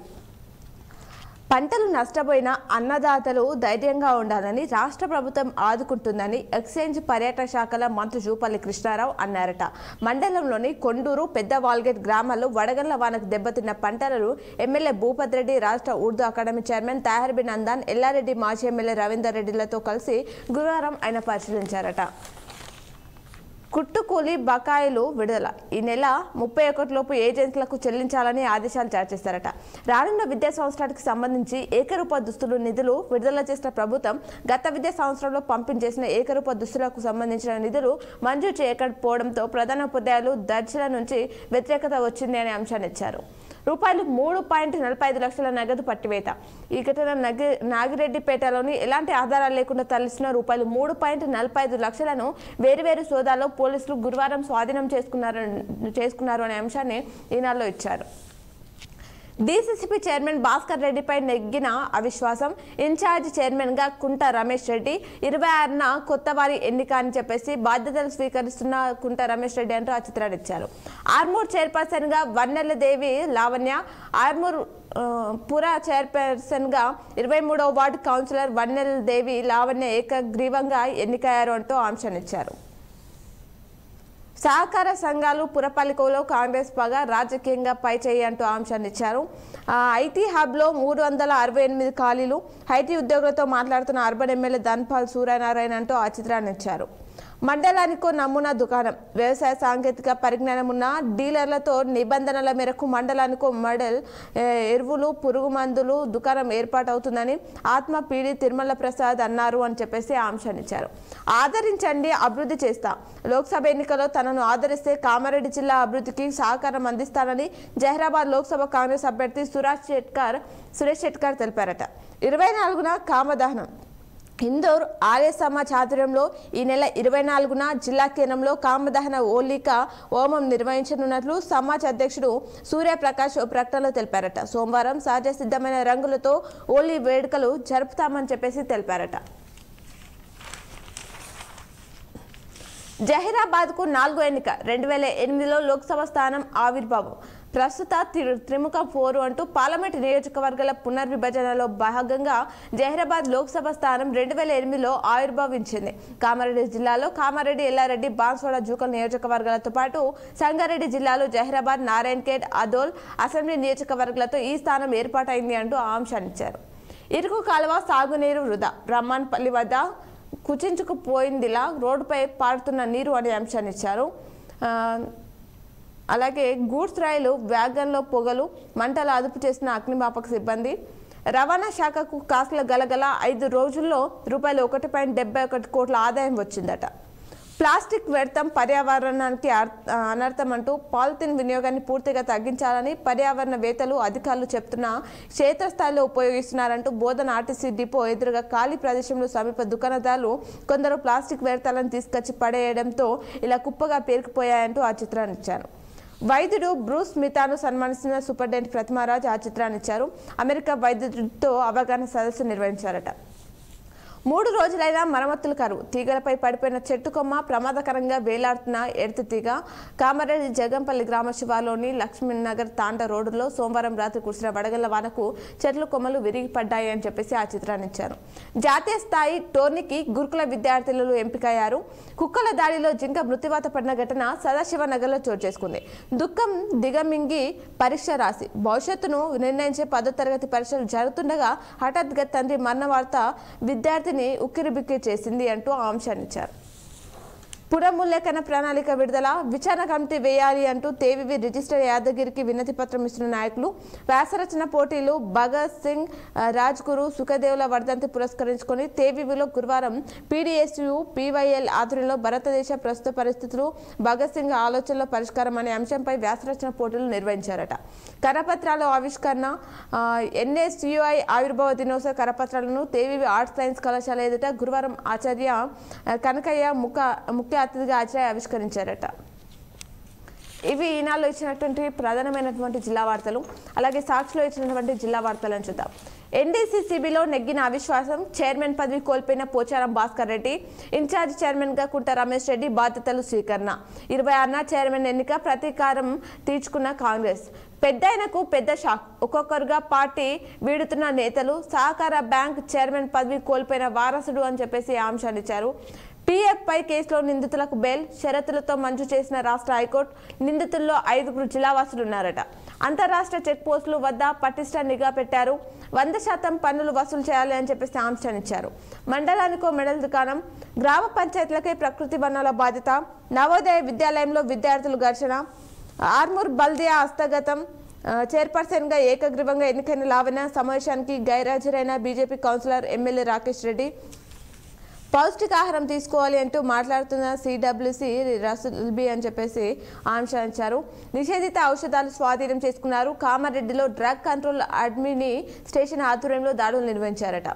పంటలు నష్టపోయిన అన్నదాతలు ధైర్యంగా ఉండాలని రాష్ట్ర ప్రభుత్వం ఆదుకుంటుందని ఎక్సైజ్ పర్యాటక శాఖల మంత్రి జూపల్లి కృష్ణారావు అన్నారట. మండలంలోని కొండూరు పెద్ద వాల్గేట్ గ్రామాల్లో వడగళ్ల వానకు దెబ్బతిన్న పంటలను ఎమ్మెల్యే భూపత్ రెడ్డి, రాష్ట్ర ఉర్దూ అకాడమీ చైర్మన్ తాహిర్ బిన్ నందాన్, ఎల్లారెడ్డి, మాజీ ఎమ్మెల్యే రవీందర్ రెడ్డిలతో కలిసి గురువారం ఆయన పరిశీలించారట. కుట్టుకూలి బకాయిలు విడుదల. ఈ నెల 31 లోపు ఏజెంట్లకు చెల్లించాలని ఆదేశాలు జారీ చేశారట. రానున్న విద్యా సంవత్సరానికి సంబంధించి ఏకరూప దుస్తులు నిధులు విడుదల చేసిన ప్రభుత్వం గత విద్యా సంవత్సరంలో పంపిణీ చేసిన ఏకరూప దుస్తులకు సంబంధించిన నిధులు మంజూరు చేయకపోవడంతో ప్రధాన ఉపాధ్యాయులు దర్శల నుంచి వ్యతిరేకత వచ్చింది అనే అంశాన్ని ఇచ్చారు. రూపాయలు 3.45 లక్షల నగదు పట్టివేత. ఈ ఘటన నాగిరెడ్డిపేటలోని ఎలాంటి ఆధారాలు లేకుండా తరలిసిన రూపాయలు 3.45 లక్షలను వేరువేరు సోదాల్లో పోలీసులు గురువారం స్వాధీనం చేసుకున్నారు అనే అంశాన్ని ఈనాడులో ఇచ్చారు. డీసీసీపీ చైర్మన్ భాస్కర్ రెడ్డిపై నెగ్గిన అవిశ్వాసం. ఇన్ఛార్జ్ చైర్మన్ గా కుంట రమేష్ రెడ్డి 26న కొత్త వారి ఎన్నిక అని చెప్పేసి బాధ్యతలు స్వీకరిస్తున్న కుంట రమేష్ రెడ్డి అంటూ ఆ చిత్రాన్ని ఇచ్చారు. ఆర్మూర్ చైర్పర్సన్ గా వన్నెల దేవి లావణ్య, ఆర్మూర్ పుర చైర్పర్సన్ గా 23వ వార్డు కౌన్సిలర్ వన్నెల దేవి లావణ్య ఏకగ్రీవంగా ఎన్నికయ్యారు అంటూ అంశాన్ని ఇచ్చారు. సహకార సంఘాలు పురపాలికలో కాంగ్రెస్ పగ రాజకీయంగా పైచేయి అంటూ అంశాన్ని ఇచ్చారు. ఐటీ హబ్లో 368 ఖాళీలు. ఐటీ ఉద్యోగులతో మాట్లాడుతున్న అర్బన్ ఎమ్మెల్యే ధన్పాల్ సూర్యనారాయణ అంటూ ఆ చిత్రాన్ని ఇచ్చారు. మండలానికో నమూనా దుకాణం. వ్యవసాయ సాంకేతిక పరిజ్ఞానం ఉన్న డీలర్లతో నిబంధనల మేరకు మండలానికో మోడల్ ఎరువులు, పురుగు మందులు దుకాణం ఏర్పాటవుతుందని ఆత్మ పీడి తిరుమల ప్రసాద్ అన్నారు అని చెప్పేసి ఆ అంశాన్ని ఇచ్చారు. ఆదరించండి, అభివృద్ధి చేస్తా. లోక్సభ ఎన్నికల్లో తనను ఆదరిస్తే కామారెడ్డి జిల్లా అభివృద్ధికి సహకారం అందిస్తానని జహీరాబాద్ లోక్సభ కాంగ్రెస్ అభ్యర్థి సురేష్ షెట్కర్ తెలిపారట. 24న కామదహనం. ఇందోర్ ఆర్య సమాజ్ ఆధ్వర్యంలో ఈ నెల 24న జిల్లా కేంద్రంలో కామదహన హోలిక హోమం నిర్వహించనున్నట్లు సమాజ్ అధ్యక్షుడు సూర్యప్రకాష్ ప్రకటనలో తెలిపారట. సోమవారం సహజ సిద్ధమైన రంగులతో హోలీ వేడుకలు జరుపుతామని చెప్పేసి తెలిపారట. జహీరాబాద్ కు 4వ ఎన్నిక. 2008లో లోక్సభ స్థానం ఆవిర్భావం. ప్రస్తుత త్రిముఖ 4 అంటూ పార్లమెంటు నియోజకవర్గాల పునర్విభజనలో భాగంగా జహీరాబాద్ లోక్సభ స్థానం 2008లో ఆవిర్భవించింది. కామారెడ్డి జిల్లాలో కామారెడ్డి, ఎల్లారెడ్డి, బాన్స్వాడ, జూకల్ నియోజకవర్గాలతో పాటు సంగారెడ్డి జిల్లాలో జహీరాబాద్, నారాయణఖేడ్, అదోల్ అసెంబ్లీ నియోజకవర్గాలతో ఈ స్థానం ఏర్పాటైంది అంటూ ఆంక్షనిచ్చారు. ఇరుకు కాలువ సాగునీరు వృధా, బ్రహ్మన్పల్లి వద్ద కుచించుకుపోయిందిలా రోడ్డుపై పారుతున్న నీరు అనే అంశాన్ని ఇచ్చారు. అలాగే గూడ్స్ రైలు వ్యాగన్లో పొగలు, మంటలు అదుపు చేసిన అగ్నిమాపక సిబ్బంది. రవాణా శాఖకు కాసుల గలగల 5 రోజుల్లో రూపాయలు 1.71 కోట్ల ఆదాయం వచ్చిందట. ప్లాస్టిక్ వ్యర్థం పర్యావరణానికి అనర్థం అంటూ పాలిథిన్ వినియోగాన్ని పూర్తిగా తగ్గించాలని పర్యావరణవేత్తలు, అధికారులు చెప్తున్నా క్షేత్రస్థాయిలో ఉపయోగిస్తున్నారంటూ బోధన ఆర్టీసీ డిపో ఎదురుగా ఖాళీ ప్రదేశంలో సమీప దుకాణదారులు కొందరు ప్లాస్టిక్ వ్యర్థాలను తీసుకొచ్చి పడేయడంతో ఇలా కుప్పగా పేరుకుపోయాయంటూ ఆ చిత్రాన్ని ఇచ్చారు. వైద్యుడు బ్రూస్ స్మితాను సన్మానిస్తున్న సూపరింటెండెంట్ ప్రతిమారాజ్ ఆ చిత్రాన్ని ఇచ్చారు. అమెరికా వైద్యుడితో అవగాహన సదస్సు నిర్వహించారట. 3 రోజులైనా మరమ్మతులు కరువు, తీగలపై పడిపోయిన చెట్టు కొమ్మ, ప్రమాదకరంగా వేలాడుతున్న ఎడత తీగ. కామారెడ్డి జగంపల్లి గ్రామ శివార్లోని లక్ష్మీనగర్ తాండ రోడ్డులో సోమవారం రాత్రి కురిసిన వడగళ్ల వానకు చెట్ల కొమ్మలు విరిగిపడ్డాయి అని చెప్పేసి ఆ చిత్రాన్ని ఇచ్చారు. జాతీయ స్థాయి టోర్నీకి గురుకుల విద్యార్థులు ఎంపికయ్యారు. కుక్కల దాడిలో జింక మృత్యువాత పడిన ఘటన సదాశివనగర్లో చోటు చేసుకుంది. దుఃఖం దిగమింగి పరీక్ష రాసి భవిష్యత్తును నిర్ణయించే 10వ తరగతి పరీక్షలు జరుగుతుండగా హఠాత్గా తండ్రి మరణ వార్త విద్యార్థిని ఉక్కిరిబిక్కిరి చేసింది అంటూ అంశాన్నిచ్చారు. పునర్మూల్యాంకన ప్రణాళిక విడుదల, విచారణ కమిటీ వేయాలి అంటూ తేవివి రిజిస్టర్ యాదగిరికి వినతి పత్రం ఇస్తున్న నాయకులు. వ్యాసరచన పోటీలు భగత్ సింగ్, రాజ్గురు, సుఖదేవుల వర్ధంతి పురస్కరించుకొని తేవివిలో గురువారం పీడీఎస్యు పీవైఎల్ ఆధ్వర్యంలో భారతదేశ ప్రస్తుత పరిస్థితులు, భగత్ సింగ్ ఆలోచనల పరిష్కారం అనే అంశంపై వ్యాసరచన పోటీలు నిర్వహించారట. కరపత్రాల ఆవిష్కరణ, ఎన్ఎస్యుఐ ఆవిర్భావ దినోత్సవ కరపత్రాలను తేవివి ఆర్ట్స్ సైన్స్ కళాశాల ఎదుట గురువారం ఆచార్య కనకయ్య ముఖ్య అతిథిగా ఆవిష్కరించారట. ఇవి ఈనాడులో ఇచ్చినటువంటి ప్రధానమైనటువంటి జిల్లా వార్తలు. అలాగే సాక్షిలో ఇచ్చినటువంటి జిల్లా వార్తలను చూద్దాం. ఎన్డీసీసీబీలో నెగ్గిన అవిశ్వాసం, చైర్మన్ పదవి కోల్పోయిన పోచారం భాస్కర్ రెడ్డి, ఇన్ఛార్జ్ చైర్మన్గా కుంట రమేష్ రెడ్డి బాధ్యతలు స్వీకరణ. 26న చైర్మన్ ఎన్నిక, ప్రతీకారం తీర్చుకున్న కాంగ్రెస్. పెద్దయినకు పెద్ద షాక్, ఒక్కొక్కరుగా పార్టీ వీడుతున్న నేతలు. సహకార బ్యాంక్ చైర్మన్ పదవి కోల్పోయిన వారసుడు అని చెప్పేసి అంశాన్ని ఇచ్చారు. పీఎఫ్ పై కేసులో నిందితులకు బెయిల్, షరతులతో మంజూరు చేసిన రాష్ట్ర హైకోర్టు. నిందితుల్లో 5 జిల్లావాసులు ఉన్నారట. అంతరాష్ట్ర చెక్ పోస్టుల వద్ద పటిష్ట నిఘా పెట్టారు. 100% పన్నులు వసూలు చేయాలి అని చెప్పేసి అంశాన్ని ఇచ్చారు. మండలానికో మెడల్ దుకాణం, గ్రామ పంచాయతీలకే ప్రకృతి వనాల బాధ్యత. నవోదయ విద్యాలయంలో విద్యార్థులు ఘర్షణ. ఆర్మూర్ బల్దియా హస్తగతం, చైర్పర్సన్గా ఏకగ్రీవంగా ఎన్నికైన లావణ్య. సమావేశానికి గైరాజరైన BJP councillor MLA Rakesh Reddy. పౌష్టికాహారం తీసుకోవాలి అంటూ మాట్లాడుతున్న సిడబ్ల్యూసి రసూల్బీ అని చెప్పేసి ఆంక్షించారు. నిషేధిత ఔషధాలు స్వాధీనం చేసుకున్నారు. కామారెడ్డిలో డ్రగ్ కంట్రోల్ అడ్మినిస్ట్రేషన్ ఆధ్వర్యంలో దాడులు నిర్వహించారట.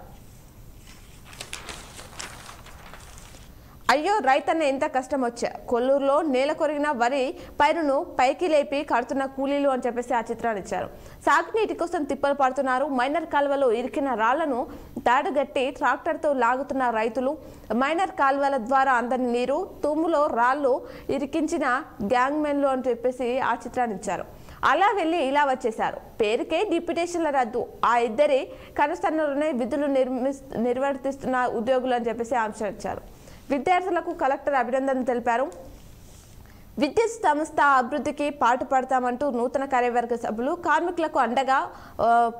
అయ్యో రైతన్న ఎంత కష్టం వచ్చా, కొల్లూరులో నేల కొరిగిన వరి పైరును పైకి లేపి కడుతున్న కూలీలు అని చెప్పేసి ఆ చిత్రాన్ని ఇచ్చారు. సాగునీటి కోసం తిప్పలు పడుతున్నారు. మైనర్ కాలువలో ఇరికిన రాళ్లను తాడుగట్టి ట్రాక్టర్తో లాగుతున్న రైతులు. మైనర్ కాలువల ద్వారా అందని నీరు, తుమ్ములో రాళ్లు ఇరికించిన గ్యాంగ్మెన్లు అని చెప్పేసి ఆ చిత్రాన్ని ఇచ్చారు. అలా వెళ్ళి ఇలా వచ్చేశారు. పేరుకే డిప్యుటేషన్ల రద్దు. ఆ ఇద్దరి కనుసన్నలోనే విధులు నిర్వర్తిస్తున్న ఉద్యోగులు అని చెప్పేసి అంశం ఇచ్చారు. విద్యార్థులకు కలెక్టర్ అభినందనలు తెలిపారు. విద్యుత్ సంస్థ అభివృద్ధికి పాటుపడతామంటూ నూతన కార్యవర్గ సభ్యులు. కార్మికులకు అండగా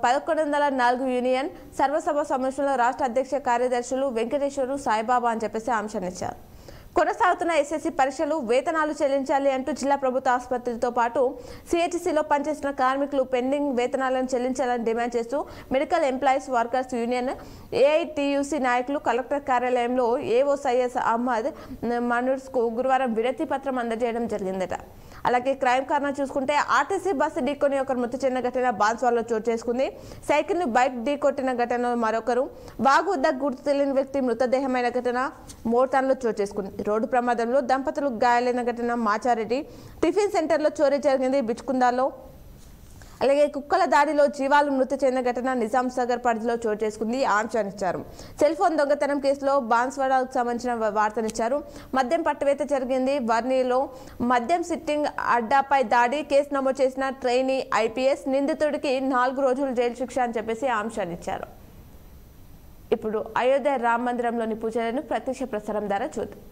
1104 యూనియన్ సర్వసభ సమావేశంలో రాష్ట్ర అధ్యక్ష కార్యదర్శులు వెంకటేశ్వరు, సాయిబాబా అని చెప్పేసి అంశాన్నిచ్చారు. కొనసాగుతున్న ఎస్ఎస్సీ పరీక్షలు, వేతనాలు చెల్లించాలి అంటూ జిల్లా ప్రభుత్వ ఆసుపత్రితో పాటు సిహెచ్సిలో పనిచేసిన కార్మికులు పెండింగ్ వేతనాలను చెల్లించాలని డిమాండ్ చేస్తూ medical employees workers union AITUC నాయకులు కలెక్టర్ కార్యాలయంలో ఏఓ సయ్యద్ అహ్మద్ మనూర్స్కు గురువారం వినతి పత్రం అందజేయడం జరిగిందట. అలాగే క్రైమ్ కారణం చూసుకుంటే ఆర్టీసీ బస్సు ఢీకొని ఒకరు మృతి చెందిన ఘటన బాన్స్వాడలో చోటు చేసుకుంది. సైకిల్ ను బైక్ ఢీకొట్టిన ఘటనలో మరొకరు. వాగు వద్ద గుర్తు తెలియని వ్యక్తి మృతదేహమైన ఘటన మోర్తాన్లో చోటు చేసుకుంది. రోడ్డు ప్రమాదంలో దంపతులు గాయాలైన ఘటన మాచారెడ్డి. టిఫిన్ సెంటర్లో చోరీ జరిగింది బిచ్కుందాలో. అలాగే కుక్కల దాడిలో జీవాలు మృతి చెందిన ఘటన నిజాం సాగర్ పరిధిలో చోటు చేసుకుంది. ఆంక్షనిచ్చారు. సెల్ ఫోన్ దొంగతనం కేసులో బాన్స్వాడకు సంబంధించిన వార్తనిచ్చారు. మద్యం పట్టువేత జరిగింది. వర్ణిలో మద్యం సిట్టింగ్ అడ్డాపై దాడి కేసు నమోదు చేసిన ట్రైనీ ఐపీఎస్ నిందితుడికి 4 రోజులు జైలు శిక్ష అని చెప్పేసి ఆంక్షనిచ్చారు. ఇప్పుడు అయోధ్య రామ మందిరంలోని పూజలను ప్రత్యక్ష ప్రసారం ద్వారా చూద్దాం.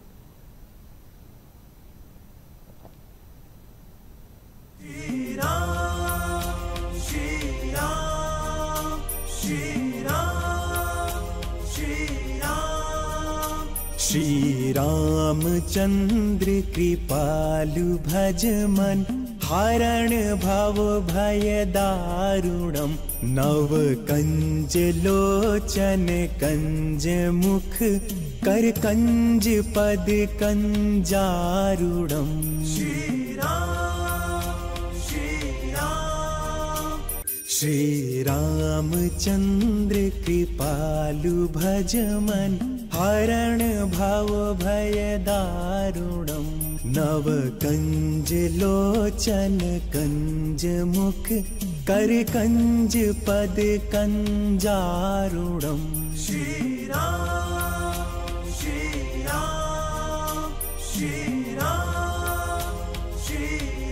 श्री रामचंद्र कृपालु भज मन हरण भव भय दारुणम नव कंज लोचन कंज मुख कर कंज पद कंजारुणम श्री रामचंद्र कृपालु भज मन हरण भव भय दारुणम नव कंज लोचन कंज मुख कर कंज पद कंजारुणम श्री राम श्री राम श्री राम श्री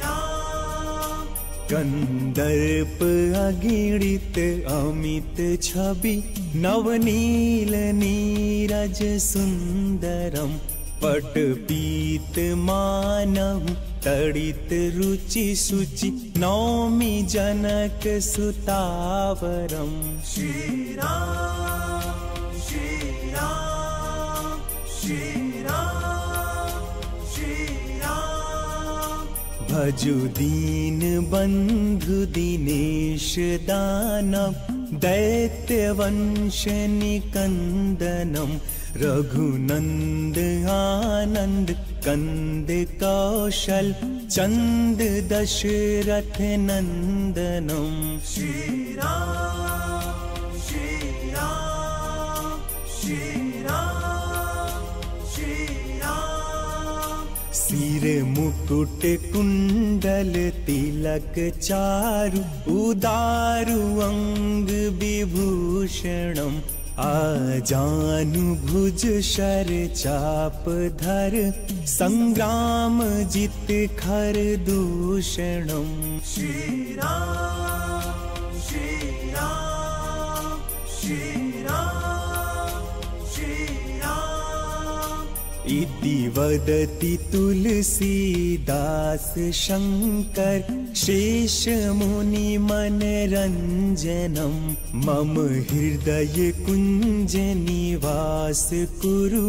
राम कंदर्प अगिणित अमित छवि नवनील नीरज सुंदरम पट पीत मानव तड़ित रुचि सुचि नौमि जनक सुतावरम श्री राम श्री राम श्री राम श्री राम भजु दीन बंधु दिनेश दानव दैत्य वंश निकंदनम रघुनंद आनंद कंद कौशल चंद दशरथ नंदनम श्री राम श्री राम श्री राम श्री राम सिर मुकुट कुंडल तिलक चारु उदारु अंग विभूषणम आजानु भुज शर चाप धर संग्राम जित खर दूषणम श्री राम श्री राम श्री राम श्री राम इति वदति तुलसीदास शंकर शेष मुनि मनरंजनम मम हृदय कुंज निवास कुरु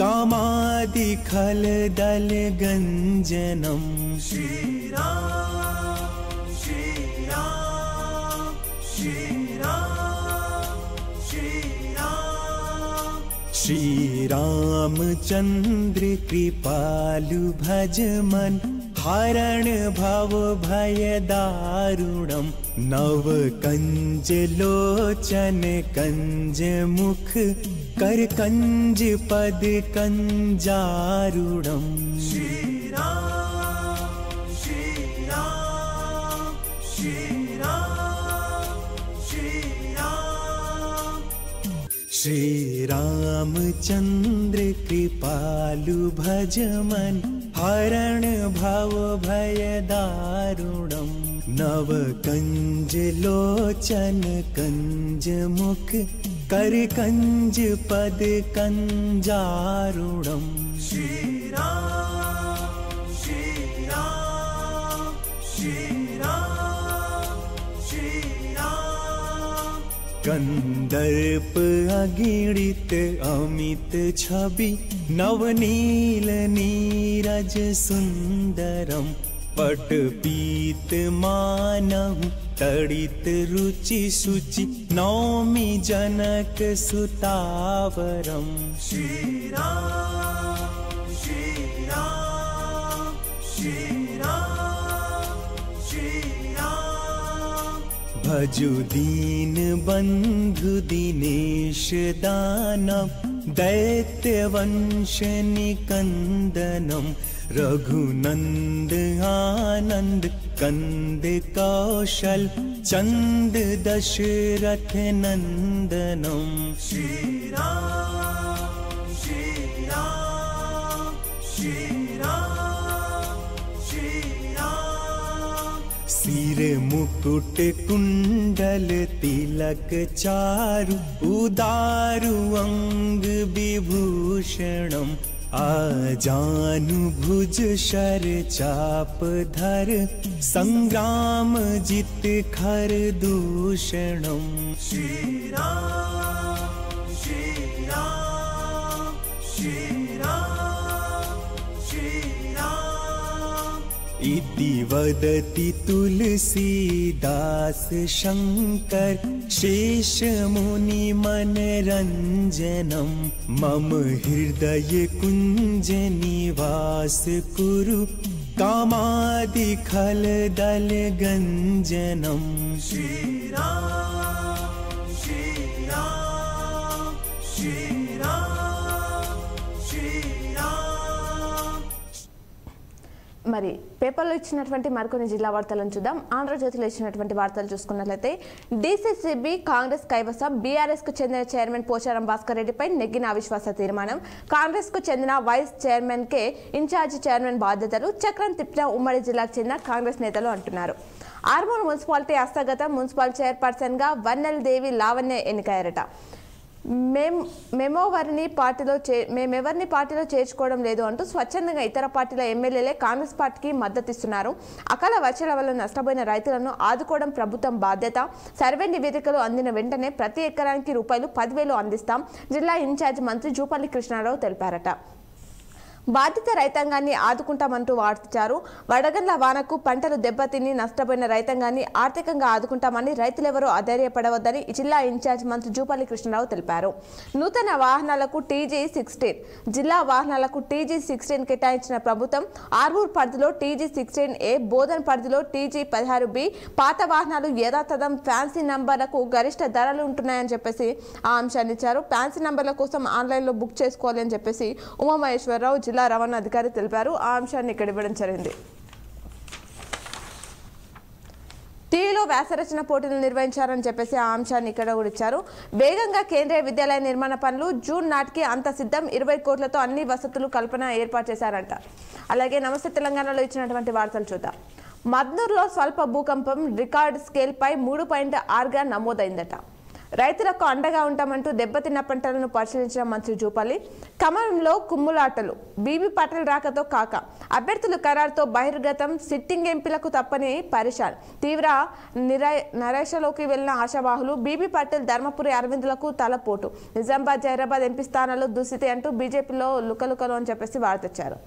कामादि खल दल गंजनम श्री राम श्री राम श्री राम श्री राम श्री रामचंद्र कृपालु भज मन हरण भव भय दारुणम नव कंज लोचन कंज मुख कर कंज पद कंजारुणम श्री राम श्री राम श्री राम श्री राम श्री रामचंद्र कृपालु भज मन हरण भव भय दारुणम नव कंज लोचन कंज मुख कर कंज पद कंजारुणम श्री राम श्री राम श्री राम श्री राम कंदर्प अगिणित अमित छवि नवनील नीरज सुंदरम पट पीत मानव तड़ित रुचि सुचि नौमि जनक सुतावरम श्री राम श्री राम श्री राम श्री राम भजु दीन बंधु दिनेश दानव दैत्यवंशनिकन्दनं रघुनन्द आनन्द कंद कौशल चंद दशरथ नंदनम श्री राम श्री राम श्री राम श्री राम। सिर मुकुट कुंडल तिलक चारु उदारु अंग विभूषणम आजानुभुज शर चाप धर संग्राम जित खर दूषणम श्री राम श्री राम श्री राम श्री राम। इति वदति तुलसीदास शंकर शेष मुनि मनरंजनम मम हृदय कुंज निवास कुरु कामादि खल दल गंजनम श्री राम श्री राम श्री राम श्री राम। మరి పేపర్లో ఇచ్చినటువంటి మరికొన్ని జిల్లా వార్తలను చూద్దాం. ఆంధ్రజ్యోతిలో ఇచ్చినటువంటి వార్తలు చూసుకున్నట్లయితే డీసీసీబీ కాంగ్రెస్ కైవసం, బీఆర్ఎస్ కు చెందిన చైర్మన్ పోచారం భాస్కర్ రెడ్డిపై నెగ్గిన అవిశ్వాస తీర్మానం, కాంగ్రెస్ కు చెందిన వైస్ చైర్మన్ కే ఇన్ఛార్జి చైర్మన్ బాధ్యతలు చక్రం తిప్పిన ఉమ్మడి జిల్లాకు చెందిన కాంగ్రెస్ నేతలు అంటున్నారు. ఆర్మూర్ మున్సిపాలిటీ హస్తగతం మున్సిపల్ చైర్పర్సన్ గా వన్నెల దేవి లావణ్య ఎన్నికయ్యారట. మేమెవరిని పార్టీలో చేర్చుకోవడం లేదు అంటూ స్వచ్ఛందంగా ఇతర పార్టీల ఎమ్మెల్యేలే కాంగ్రెస్ పార్టీకి మద్దతిస్తున్నారు. అకాల వర్షాల వల్ల నష్టపోయిన రైతులను ఆదుకోవడం ప్రభుత్వం బాధ్యత. సర్వే నివేదికలు అందిన వెంటనే ప్రతి ఎకరానికి ₹10,000 అందిస్తాం జిల్లా ఇన్ఛార్జ్ మంత్రి జూపల్లి కృష్ణారావు తెలిపారట. బాధిత రైతాంగాన్ని ఆదుకుంటామంటూ వార్తించారు. వడగండ్ల వానకు పంటలు దెబ్బతిని నష్టపోయిన రైతాంగాన్ని ఆర్థికంగా ఆదుకుంటామని, రైతులెవరూ అధైర్యపడవద్దని జిల్లా ఇన్ఛార్జ్ మంత్రి జూపల్లి కృష్ణారావు తెలిపారు. నూతన వాహనాలకు TG16 జిల్లా వాహనాలకు TG16 కేటాయించిన ప్రభుత్వం ఆర్మూర్ పరిధిలో TG16A, బోధన్ పరిధిలో TG16B, పాత వాహనాలు యథాతథం ఫ్యాన్సీ నంబర్లకు గరిష్ట ధరలు ఉంటున్నాయని చెప్పేసి ఆ అంశాన్ని ఇచ్చారు. ఫ్యాన్సీ నంబర్ల కోసం ఆన్లైన్లో బుక్ చేసుకోవాలని చెప్పేసి ఉమామహేశ్వరరావు జిల్లా రవాణా అధికారి తెలిపారు. ఆ అంశాన్ని ఇక్కడ ఇవ్వడం జరిగింది. టీవీలో వ్యాసరచన పోటీలు నిర్వహించారని చెప్పేసి ఆ అంశాన్ని ఇక్కడ కూడా ఇచ్చారు. వేగంగా కేంద్రీయ విద్యాలయ నిర్మాణ పనులు జూన్ నాటికి అంత సిద్ధం, 20 కోట్లతో అన్ని వసతులు కల్పన ఏర్పాటు చేశారంట. అలాగే నమస్తే తెలంగాణలో ఇచ్చినటువంటి వార్తలు చూద్దాం. మద్నూరులో స్వల్ప భూకంపం రికార్డ్ స్కేల్ పై 3.6గా నమోదైందట. రైతులకు అండగా ఉంటామంటూ దెబ్బతిన్న పంటలను పరిశీలించిన మంత్రి జూపల్లి, ఖమ్మంలో కుమ్ములాటలు, బీబీ పాటిల్ రాకతో కాక అభ్యర్థులు ఖరారుతో బహిర్గతం, సిట్టింగ్ ఎంపీలకు తప్పని పరిశాన్, తీవ్ర నిరాశలోకి వెళ్లిన ఆశావాహులు, బీబీ పాటిల్ ధర్మపురి అరవిందులకు తలపోటు, నిజామాబాద్ జైరాబాద్ ఎంపీ స్థానాల్లో దుస్థితి అంటూ బీజేపీలో లుకలుకలు అని చెప్పేసి వార్తొచ్చారు.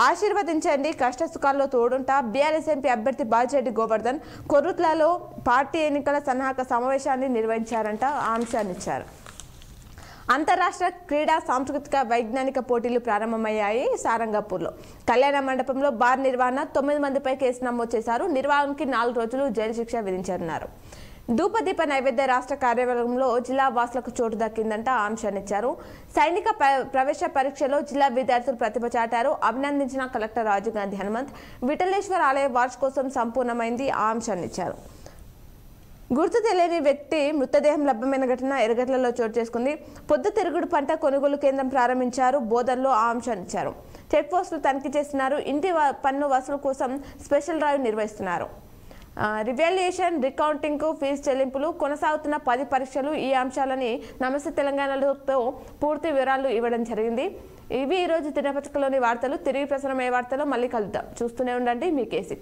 ఆశీర్వదించండి, కష్ట సుఖాల్లో తోడుంటా, బీఆర్ఎస్ ఎంపీ అభ్యర్థి బాజిరెడ్డి గోవర్ధన్ కొర్రుట్లలో పార్టీ ఎన్నికల సన్నాహక సమావేశాన్ని నిర్వహించారంట. ఆ అంశాన్ని ఇచ్చారు. అంతరాష్ట్ర క్రీడా సాంస్కృతిక వైజ్ఞానిక పోటీలు ప్రారంభమయ్యాయి. సారంగపూర్లో కళ్యాణ మండపంలో బార్ నిర్వహణ, 9 మందిపై కేసు నమోదు చేశారు. నిర్వహణకి 4 రోజులు జైలు శిక్ష విధించారన్నారు. ధూపదీప నైవేద్య రాష్ట్ర కార్యాలయంలో జిల్లా వాసులకు చోటు దక్కిందంట. ఆ అంశాన్ని ఇచ్చారు. సైనిక ప్రవేశ పరీక్షలో జిల్లా విద్యార్థులు ప్రతిభ చాటారు. అభినందించిన కలెక్టర్ రాజీవ్ గాంధీ హనుమంత్. విఠలేశ్వర ఆలయ వార్షికోత్సవం సంపూర్ణమైంది. ఆ అంశాన్ని ఇచ్చారు. గుర్తు తెలియని వ్యక్తి మృతదేహం లభ్యమైన ఘటన ఎర్రగడ్డలలో చోటు చేసుకుంది. పొద్దుతిరుగుడు పంట కొనుగోలు కేంద్రం ప్రారంభించారు. బోధన్లో ఆ అంశాన్ని ఇచ్చారు. చెక్ పోస్టులు తనిఖీ చేస్తున్నారు. ఇంటి పన్ను వసూలు కోసం స్పెషల్ డ్రైవ్ నిర్వహిస్తున్నారు. రివాల్యుయేషన్, రికౌంటింగ్, ఫీజు చెల్లింపులు, కొనసాగుతున్న 10 పరీక్షలు, ఈ అంశాలని నమస్తే తెలంగాణలో పూర్తి వివరాలు ఇవ్వడం జరిగింది. ఇవి ఈరోజు దినపత్రికలోని వార్తలు. తిరిగి ప్రసారమయ్యే వార్తలో మళ్ళీ కలుద్దాం. చూస్తూనే ఉండండి మీ K6.